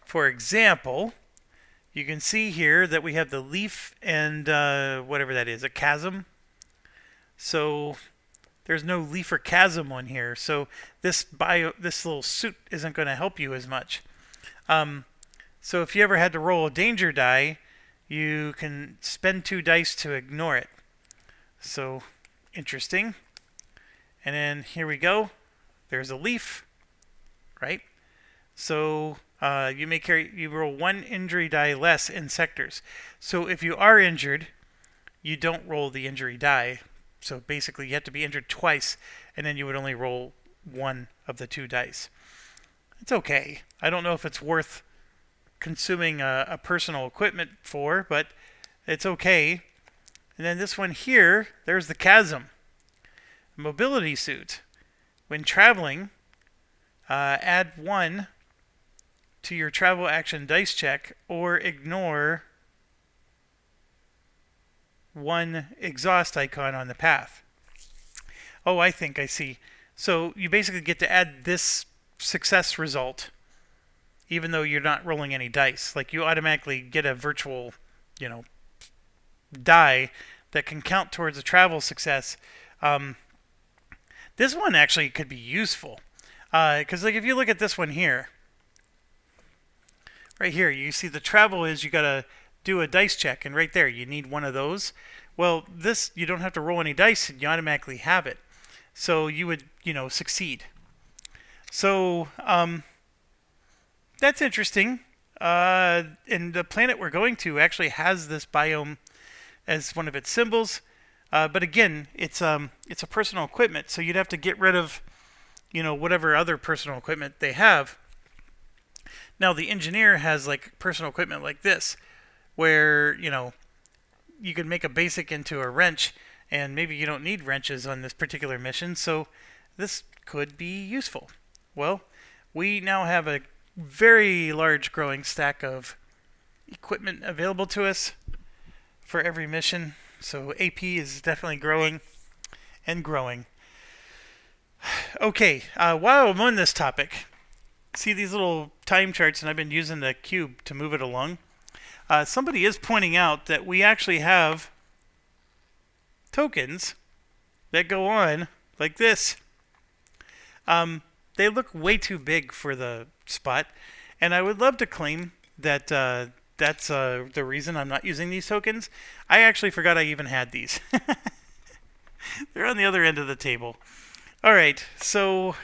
for example, you can see here that we have the leaf and whatever that is, a chasm. So there's no leaf or chasm one here. So this little suit isn't going to help you as much. So if you ever had to roll a danger die, you can spend 2 dice to ignore it. So, interesting. And then here we go. There's a leaf, right? So you roll 1 injury die less in sectors. So if you are injured, you don't roll the injury die. So basically, you have to be injured twice, and then you would only roll 1 of the 2 dice. It's okay. I don't know if it's worth consuming a personal equipment for, but it's okay. And then this one here, there's the chasm. Mobility suit. When traveling, add 1 to your travel action dice check or ignore 1 exhaust icon on the path. Oh, I think I see. So you basically get to add this success result even though you're not rolling any dice. Like you automatically get a virtual, die that can count towards a travel success. This one actually could be useful. Because if you look at this one here, right here, you see the travel is you got to do a dice check, and right there you need 1 of those. Well, this, you don't have to roll any dice and you automatically have it. So you would, succeed. So that's interesting. And the planet we're going to actually has this biome as one of its symbols. But again, it's a personal equipment, so you'd have to get rid of, whatever other personal equipment they have. Now the engineer has like personal equipment like this, where you could make a basic into a wrench, and maybe you don't need wrenches on this particular mission, so this could be useful. Well, we now have a very large growing stack of equipment available to us for every mission. So AP is definitely growing and growing. Okay, while I'm on this topic, see these little time charts, and I've been using the cube to move it along. Somebody is pointing out that we actually have tokens that go on like this. They look way too big for the spot, and I would love to claim that that's the reason I'm not using these tokens. I actually forgot I even had these. They're on the other end of the table. Alright, so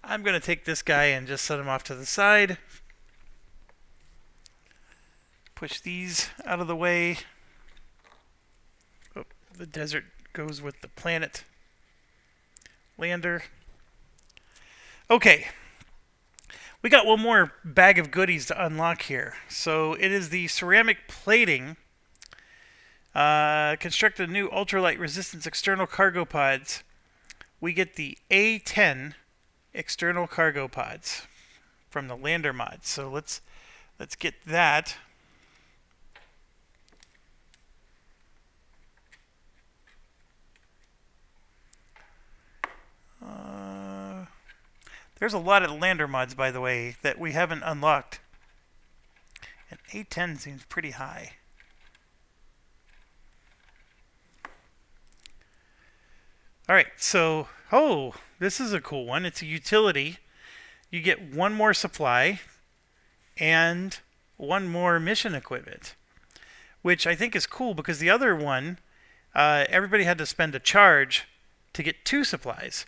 I'm going to take this guy and just set him off to the side. Push these out of the way. Oh, the desert goes with the planet. Lander. Okay. We got one more bag of goodies to unlock here. So it is the ceramic plating. Construct a new ultralight resistance external cargo pods. We get the A10 external cargo pods from the lander mod. So let's get that. There's a lot of lander mods, by the way, that we haven't unlocked. And A10 seems pretty high. Alright, so, this is a cool one. It's a utility. You get 1 more supply and 1 more mission equipment, which I think is cool because the other one, everybody had to spend a charge to get 2 supplies.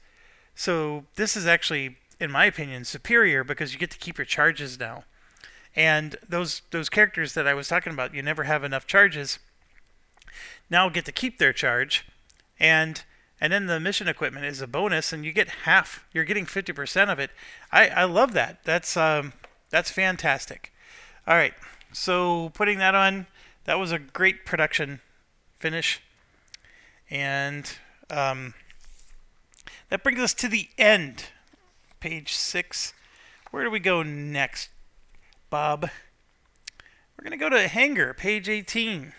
So this is actually, in my opinion, superior because you get to keep your charges now. And those characters that I was talking about, you never have enough charges, now get to keep their charge. And then the mission equipment is a bonus, and you get half. You're getting 50% of it. I love that. That's fantastic. All right, so putting that on, that was a great production finish. And that brings us to the end. Page 6. Where do we go next, Bob? We're going to go to Hangar, page 18.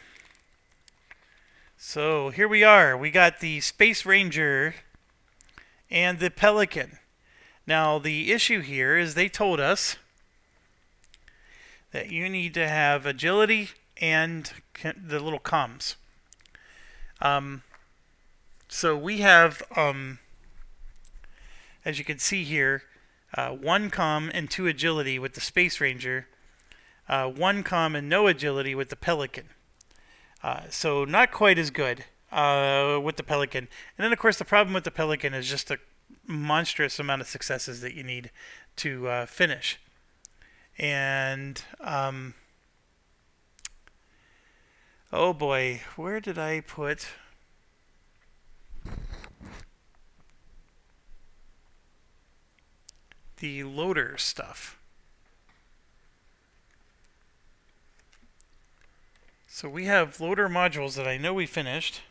So here we are. We got the Space Ranger and the Pelican. Now the issue here is they told us that you need to have agility and the little comms. So we have, as you can see here, 1 comm and 2 agility with the Space Ranger. 1 comm and no agility with the Pelican. So not quite as good with the Pelican. And then, of course, the problem with the Pelican is just a monstrous amount of successes that you need to finish. And, oh boy, where did I put... the loader stuff? So we have loader modules that I know we finished,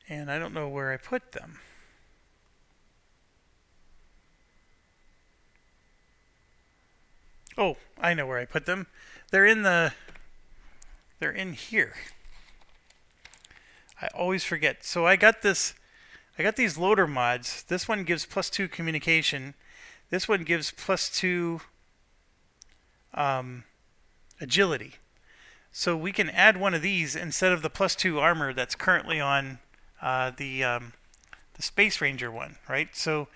and I don't know where I put them. Oh, I know where I put them. They're in here. I always forget. So I got these loader mods. This one gives +2 communication. This one gives +2 agility. So we can add one of these instead of the +2 armor that's currently on the Space Ranger one, right? So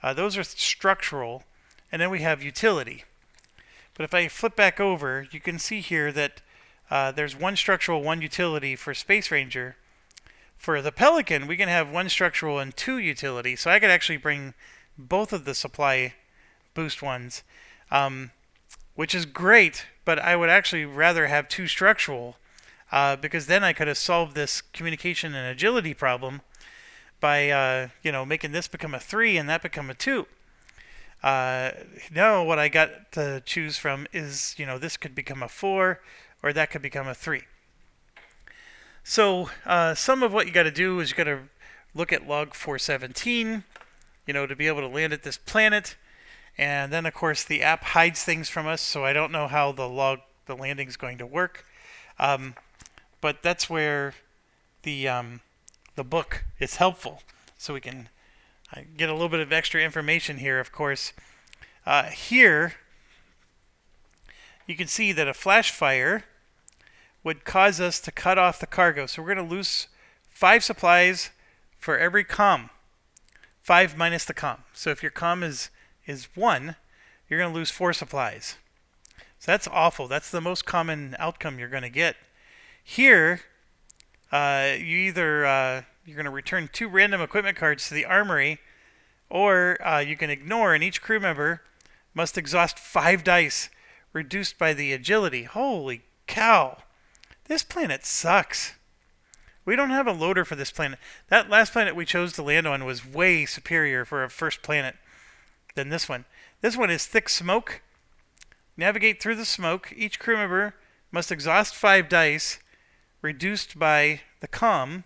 those are structural, and then we have utility. But if I flip back over, you can see here that there's 1 structural, 1 utility for Space Ranger. For the Pelican, we can have 1 structural and 2 utility. So I could actually bring both of the supply boost ones, which is great, but I would actually rather have 2 structural because then I could have solved this communication and agility problem by making this become a 3 and that become a 2. Now what I got to choose from is, this could become a 4 or that could become a 3. So some of what you got to do is you got to look at log 417, to be able to land at this planet. And then, of course, the app hides things from us, so I don't know how the landing is going to work. But that's where the book is helpful, so we can get a little bit of extra information here. Of course, here you can see that a flash fire would cause us to cut off the cargo. So we're going to lose 5 supplies for every comm. 5 minus the comm. So if your comm is 1, you're going to lose 4 supplies. So that's awful. That's the most common outcome you're going to get. Here, you're going to return 2 random equipment cards to the armory, or you can ignore, and each crew member must exhaust 5 dice, reduced by the agility. Holy cow. This planet sucks. We don't have a loader for this planet. That last planet we chose to land on was way superior for a first planet than this one. This one is thick smoke. Navigate through the smoke. Each crew member must exhaust 5 dice, reduced by the comm.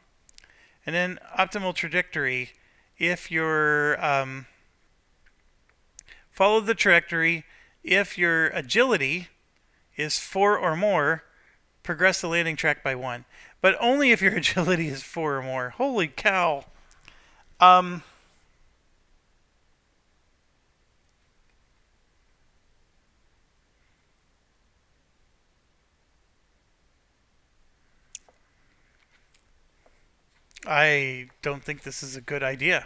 And then optimal trajectory. If you're follow the trajectory, if your agility is 4 or more, progress the landing track by 1. But only if your agility is 4 or more. Holy cow. I don't think this is a good idea.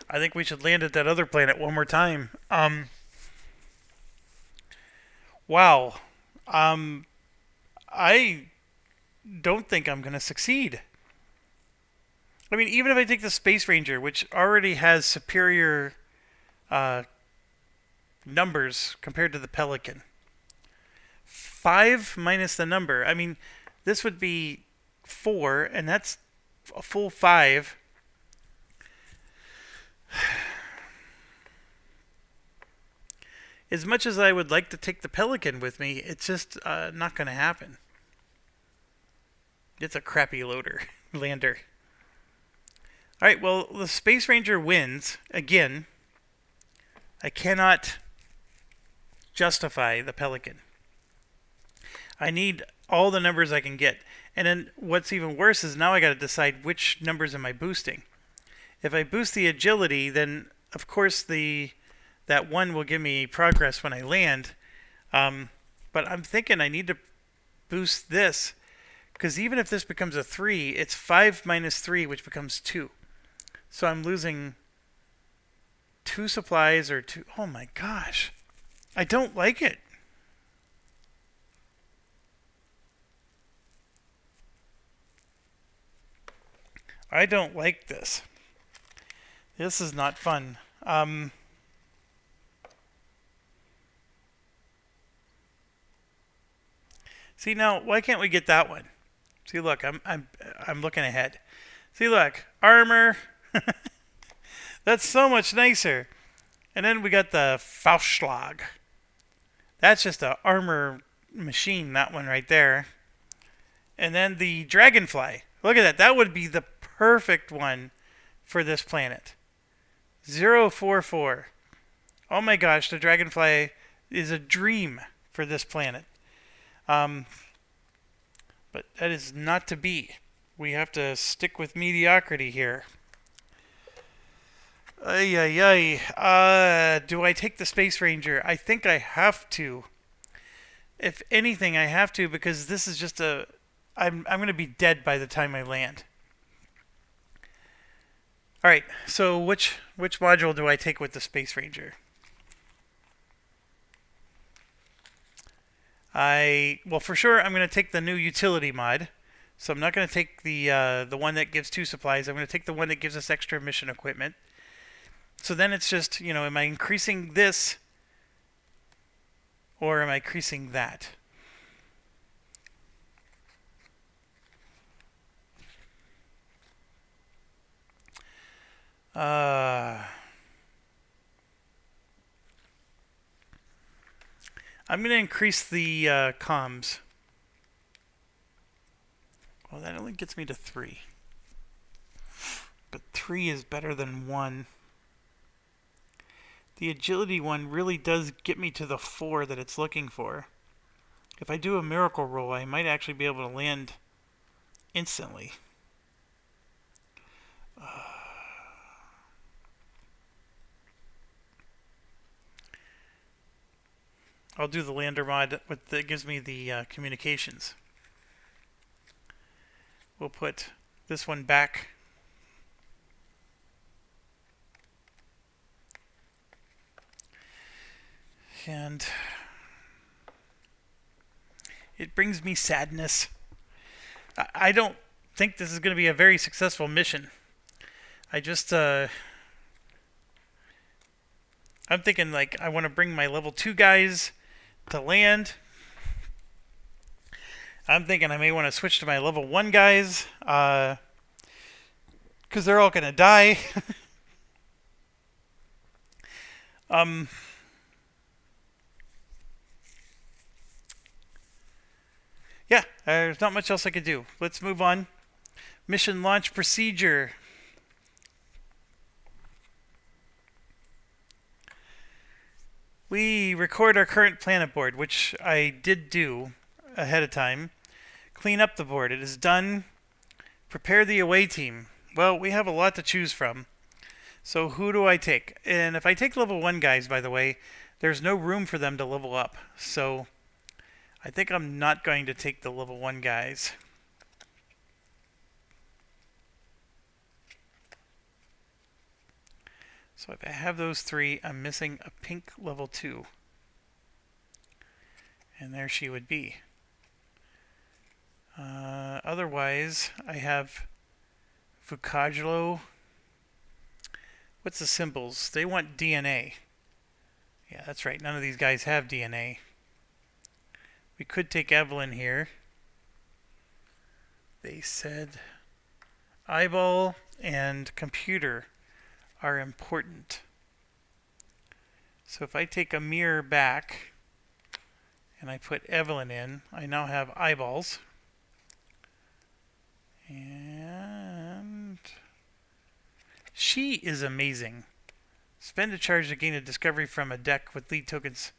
I think we should land at that other planet one more time. Wow. I don't think I'm going to succeed. I mean, even if I take the Space Ranger, which already has superior numbers compared to the Pelican. 5 minus the number. I mean, this would be 4, and that's a full 5. As much as I would like to take the Pelican with me, it's just not going to happen. It's a crappy lander. Alright, well, the Space Ranger wins. Again, I cannot justify the Pelican. I need all the numbers I can get. And then what's even worse is now I got to decide which numbers am I boosting. If I boost the agility, then of course that 1 will give me progress when I land. But I'm thinking I need to boost this, because even if this becomes a 3, it's 5 minus 3, which becomes 2. So I'm losing 2 supplies or 2. Oh my gosh. I don't like it. I don't like this. This is not fun. See now, why can't we get that one? See, look, I'm looking ahead. See, look, armor. That's so much nicer. And then we got the Faustschlag. That's just a armor machine, that one right there. And then the Dragonfly. Look at that. That would be the perfect one for this planet. 044. Oh my gosh, the Dragonfly is a dream for this planet. But that is not to be. We have to stick with mediocrity here. Ay, ay, ay. Do I take the Space Ranger? I think I have to. If anything, I have to, because this is just a... I'm going to be dead by the time I land. Alright, so which module do I take with the Space Ranger? Well, for sure, I'm going to take the new utility mod. So I'm not going to take the one that gives 2 supplies. I'm going to take the one that gives us extra mission equipment. So then it's just, you know, am I increasing this or am I increasing that? I'm going to increase the comms. Well, that only gets me to 3. But 3 is better than 1. The agility one really does get me to the 4 that it's looking for. If I do a miracle roll, I might actually be able to land instantly. I'll do the lander mod that gives me the communications. We'll put this one back. And it brings me sadness. I don't think this is going to be a very successful mission. I just, I'm thinking like I want to bring my level 2 guys to land. I'm thinking I may want to switch to my level 1 guys, because they're all going to die. Yeah, there's not much else I could do. Let's move on. Mission launch procedure. We record our current planet board, which I did do ahead of time. Clean up the board. It is done. Prepare the away team. Well, we have a lot to choose from. So who do I take? And if I take level 1 guys, by the way, there's no room for them to level up. So I think I'm not going to take the level 1 guys. So if I have those 3, I'm missing a pink level 2. And there she would be. Otherwise, I have Vucaglo. What's the symbols? They want DNA. Yeah, that's right. None of these guys have DNA. We could take Evelyn here. They said eyeball and computer are important. So if I take a mirror back and I put Evelyn in, I now have eyeballs. And she is amazing. Spend a charge to gain a discovery from a deck with lead tokens,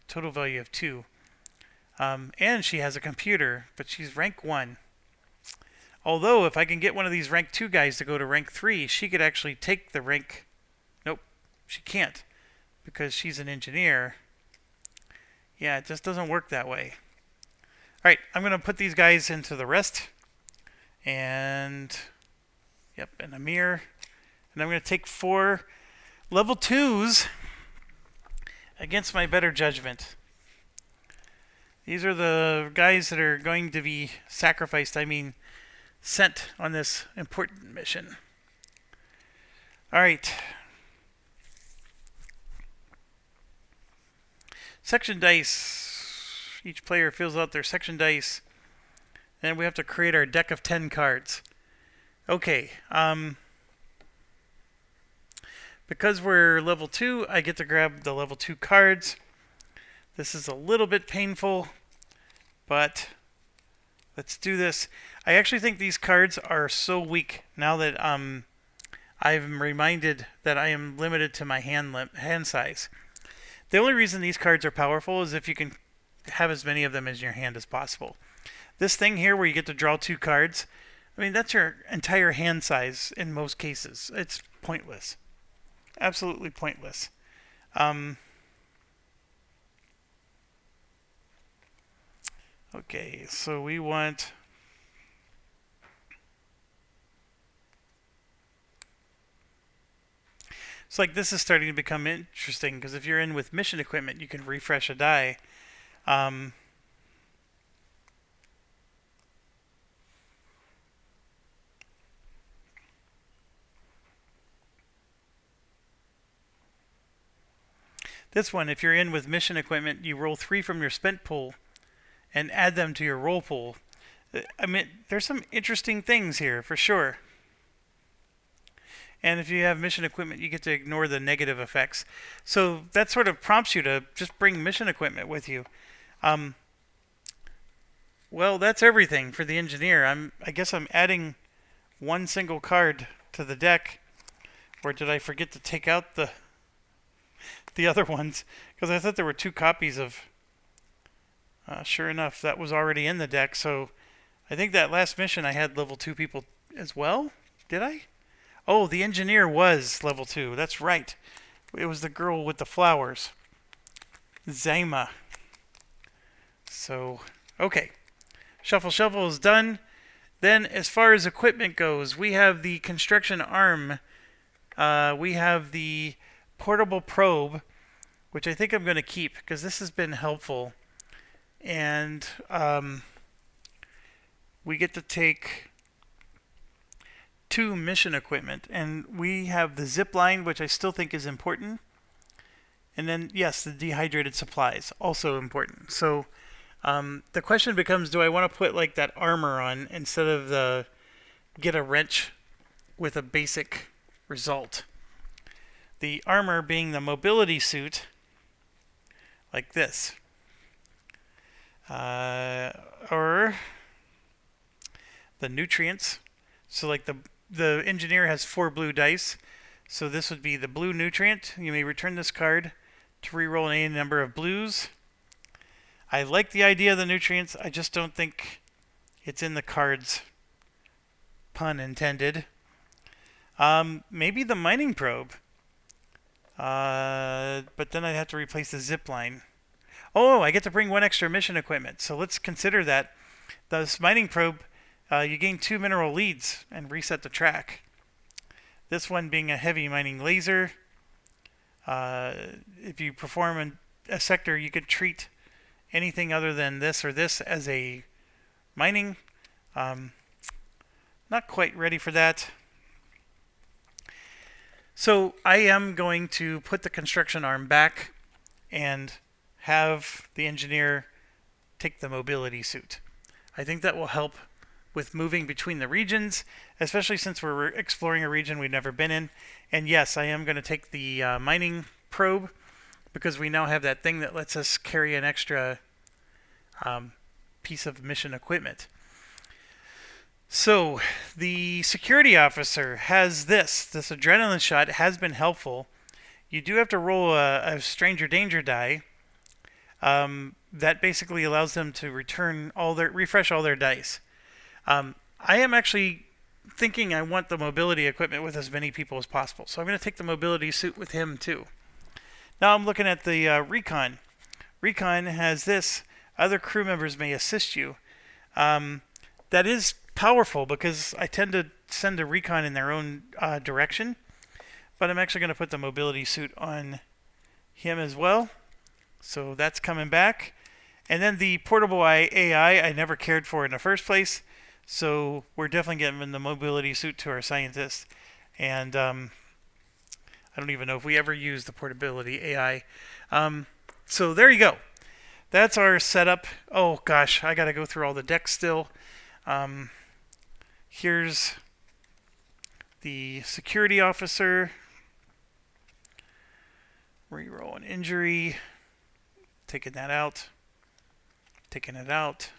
total value of 2. And she has a computer, but she's rank 1. Although, if I can get one of these rank 2 guys to go to rank 3, she could actually take the rank... Nope, she can't, because she's an engineer. Yeah, it just doesn't work that way. Alright, I'm going to put these guys into the rest. And... Yep, and a mirror. And I'm going to take 4 level 2s, against my better judgment. These are the guys that are going to be sacrificed, sent on this important mission. Alright. Section dice. Each player fills out their section dice. And we have to create our deck of 10 cards. Okay. Because we're level 2, I get to grab the level 2 cards. This is a little bit painful, but let's do this. I actually think these cards are so weak now that I'm reminded that I am limited to my hand size. The only reason these cards are powerful is if you can have as many of them in your hand as possible. This thing here where you get to draw 2 cards, that's your entire hand size in most cases. It's pointless. Absolutely pointless. Okay, so we want... It's like this is starting to become interesting, because if you're in with mission equipment, you can refresh a die. This one, if you're in with mission equipment, you roll 3 from your spent pool and add them to your roll pool. There's some interesting things here, for sure. And if you have mission equipment, you get to ignore the negative effects. So that sort of prompts you to just bring mission equipment with you. Well, that's everything for the engineer. I guess I'm adding 1 single card to the deck. Or did I forget to take out the other ones? Because I thought there were 2 copies of... sure enough, that was already in the deck. So I think that last mission I had level 2 people as well. Did I? Oh, the engineer was level 2. That's right. It was the girl with the flowers. Zayma. So, okay. Shuffle Shuffle is done. Then, as far as equipment goes, we have the construction arm. We have the portable probe, which I think I'm going to keep because this has been helpful. And we get to take 2 mission equipment, and we have the zip line, which I still think is important, and then yes, the dehydrated supplies, also important. So the question becomes, do I want to put like that armor on instead of the get a wrench with a basic result? The armor being the mobility suit, like this, or the nutrients. So like the engineer has 4 blue dice, so this would be the blue nutrient. You may return this card to reroll any number of blues. I like the idea of the nutrients, I just don't think it's in the cards, pun intended. Maybe the mining probe, but then I'd have to replace the zip line. Oh, I get to bring 1 extra mission equipment, so let's consider that. This mining probe, you gain 2 mineral leads and reset the track. This one being a heavy mining laser. If you perform a sector, you could treat anything other than this or this as a mining. Not quite ready for that. So I am going to put the construction arm back and have the engineer take the mobility suit. I think that will help with moving between the regions, especially since we're exploring a region we've never been in. And yes, I am going to take the mining probe because we now have that thing that lets us carry an extra piece of mission equipment. So the security officer has this adrenaline shot has been helpful. You do have to roll a stranger danger die. That basically allows them to refresh all their dice. I am actually thinking I want the mobility equipment with as many people as possible. So I'm going to take the mobility suit with him too. Now I'm looking at the recon. Recon has this. Other crew members may assist you. That is powerful because I tend to send a recon in their own direction. But I'm actually going to put the mobility suit on him as well. So that's coming back. And then the portable AI I never cared for in the first place. So we're definitely giving the mobility suit to our scientists. And I don't even know if we ever use the portability AI. So there you go. That's our setup. Oh gosh, I got to go through all the decks still. Here's the security officer. Reroll an injury. Taking that out. Taking it out.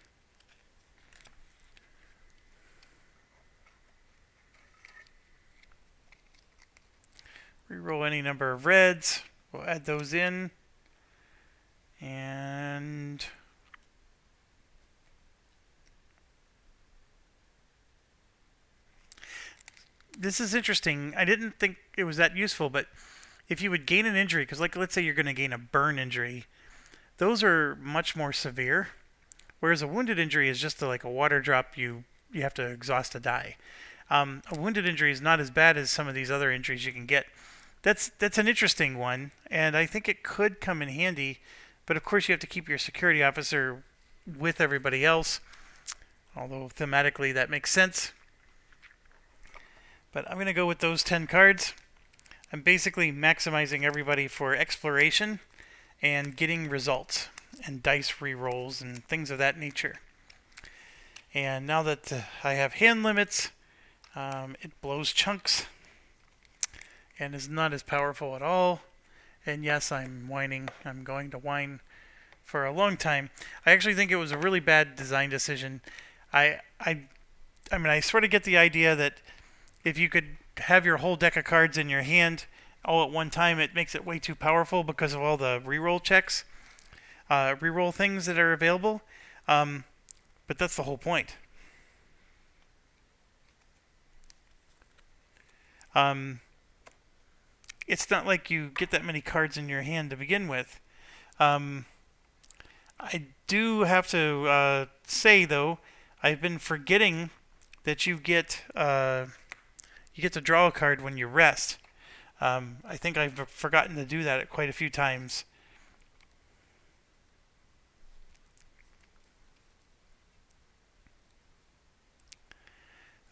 Reroll any number of reds. We'll add those in. And this is interesting. I didn't think it was that useful, but if you would gain an injury, because like let's say you're going to gain a burn injury, those are much more severe. Whereas a wounded injury is just like a water drop you have to exhaust to die. A wounded injury is not as bad as some of these other injuries you can get. That's an interesting one, and I think it could come in handy. But of course, you have to keep your security officer with everybody else. Although thematically that makes sense. But I'm going to go with those 10 cards. I'm basically maximizing everybody for exploration and getting results and dice rerolls and things of that nature. And now that I have hand limits, it blows chunks and is not as powerful at all. And yes, I'm whining. I'm going to whine for a long time. I actually think it was a really bad design decision. I mean, I sort of get the idea that if you could have your whole deck of cards in your hand all at one time, it makes it way too powerful because of all the reroll checks, reroll things that are available. But that's the whole point. It's not like you get that many cards in your hand to begin with. I do have to say though, I've been forgetting that you get to draw a card when you rest. I think I've forgotten to do that quite a few times.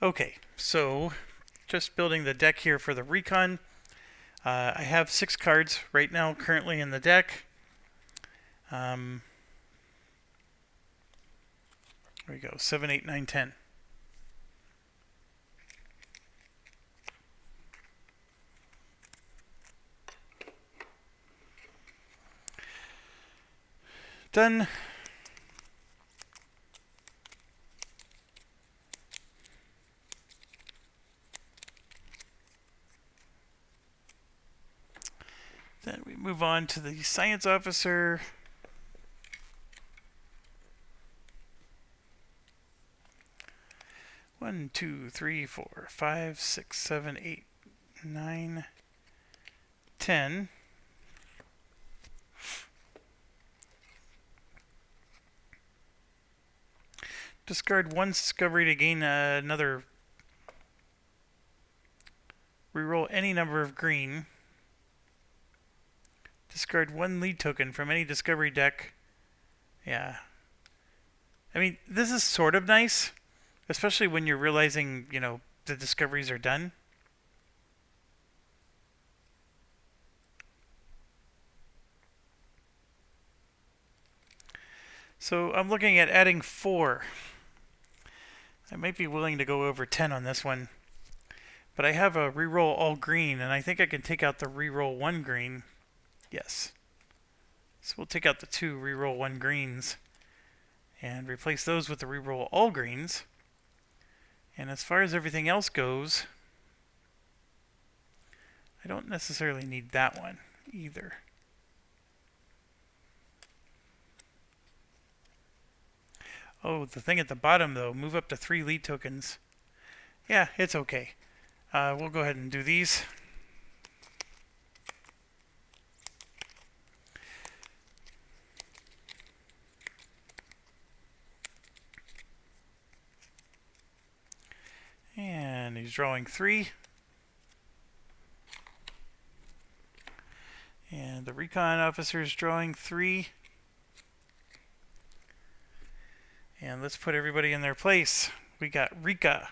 Okay, so just building the deck here for the recon. I have 6 cards right now currently in the deck. There we go, 7, 8, 9, 10. Done. Then we move on to the science officer. One, 2, 3, 4, 5, 6, 7, 8, 9, 10. Discard 1 discovery to gain another. Reroll any number of green. Discard 1 lead token from any discovery deck. Yeah. I mean, this is sort of nice, especially when you're realizing, the discoveries are done. So I'm looking at adding 4. I might be willing to go over 10 on this one. But I have a reroll all green, and I think I can take out the reroll 1 green. Yes. So we'll take out the 2 reroll 1 greens and replace those with the reroll all greens. And as far as everything else goes, I don't necessarily need that one either. Oh, the thing at the bottom though, move up to 3 lead tokens. Yeah, it's okay. We'll go ahead and do these. And he's drawing 3. And the recon officer is drawing 3. And let's put everybody in their place. We got Rika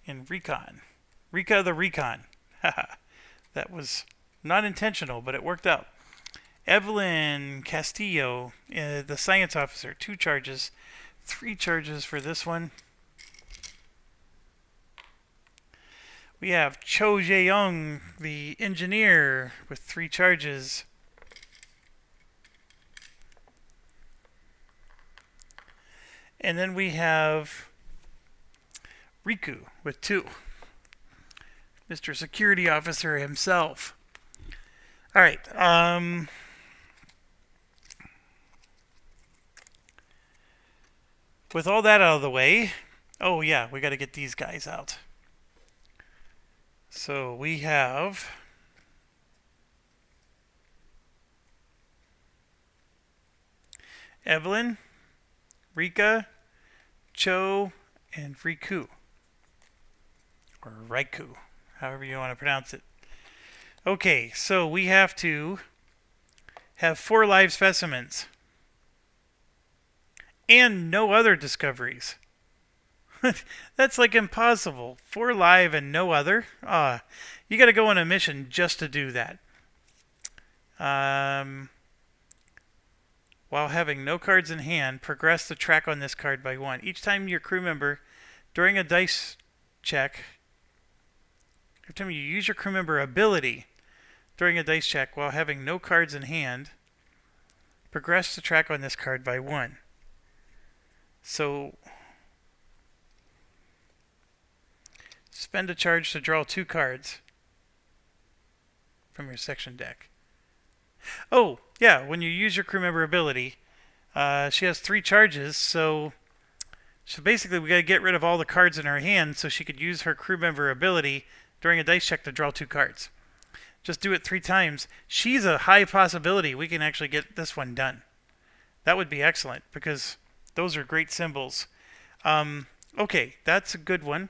in recon. Rika the recon. That was not intentional, but it worked out. Evelyn Castillo, the science officer, 2 charges. 3 charges for this one. We have Cho Jae-young, the engineer, with 3 charges. And then we have Riku with 2. Mr. Security Officer himself. All right. With all that out of the way, oh yeah, we got to get these guys out. So we have Evelyn, Rika, Cho, and Riku. Or Raiku, however you want to pronounce it. Okay, so we have to have 4 live specimens. And no other discoveries. That's like impossible. 4 live and no other? You gotta go on a mission just to do that. While having no cards in hand, progress the track on this card by 1. Each time your crew member, during a dice check, every time you use your crew member ability during a dice check while having no cards in hand, progress the track on this card by 1. So, spend a charge to draw 2 cards from your section deck. Oh, yeah, when you use your crew member ability, she has 3 charges, so basically we gotta get rid of all the cards in her hand so she could use her crew member ability during a dice check to draw 2 cards. Just do it 3 times. She's a high possibility we can actually get this one done. That would be excellent, because those are great symbols. Okay, that's a good one.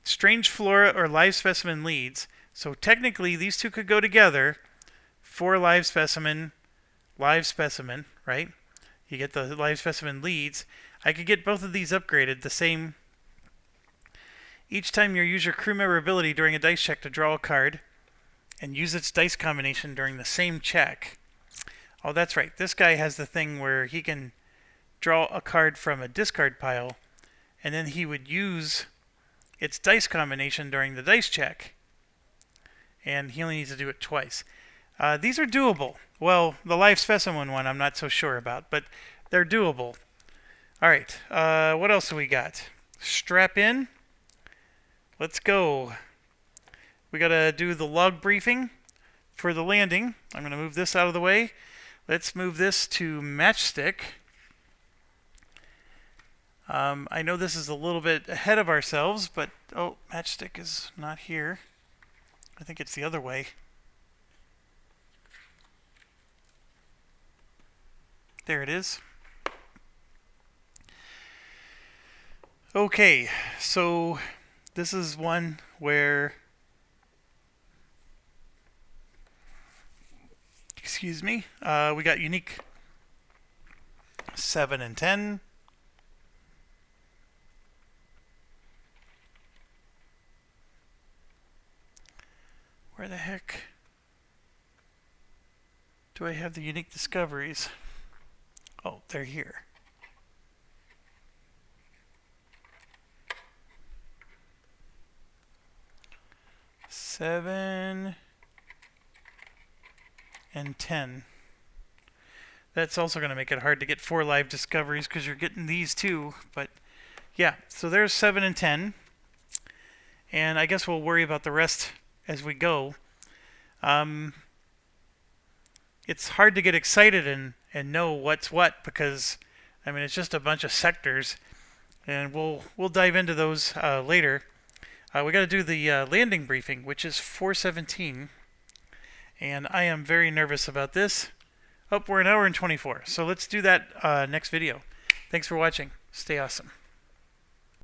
Strange flora or live specimen leads. So technically, these 2 could go together. 4 live specimen, right? You get the live specimen leads. I could get both of these upgraded the same. Each time you use your crew member ability during a dice check to draw a card, and use its dice combination during the same check. Oh, that's right. This guy has the thing where he can draw a card from a discard pile, and then he would use its dice combination during the dice check. And he only needs to do it twice. These are doable. Well, the live specimen one I'm not so sure about, but they're doable. All right. What else do we got? Strap in. Let's go. We got to do the log briefing for the landing. I'm going to move this out of the way. Let's move this to Matchstick. I know this is a little bit ahead of ourselves, but oh, Matchstick is not here. I think it's the other way. There it is. Okay, so this is one where, excuse me, we got unique 7 and 10. Where the heck do I have the unique discoveries? Oh, they're here. Seven and 10. That's also going to make it hard to get 4 live discoveries because you're getting these too. But yeah, so there's 7 and 10. And I guess we'll worry about the rest as we go. It's hard to get excited and know what's what because, I mean, it's just a bunch of sectors. And we'll dive into those later. We got to do the landing briefing, which is 417. And I am very nervous about this. Oh, we're an hour and 24. So let's do that next video. Thanks for watching. Stay awesome.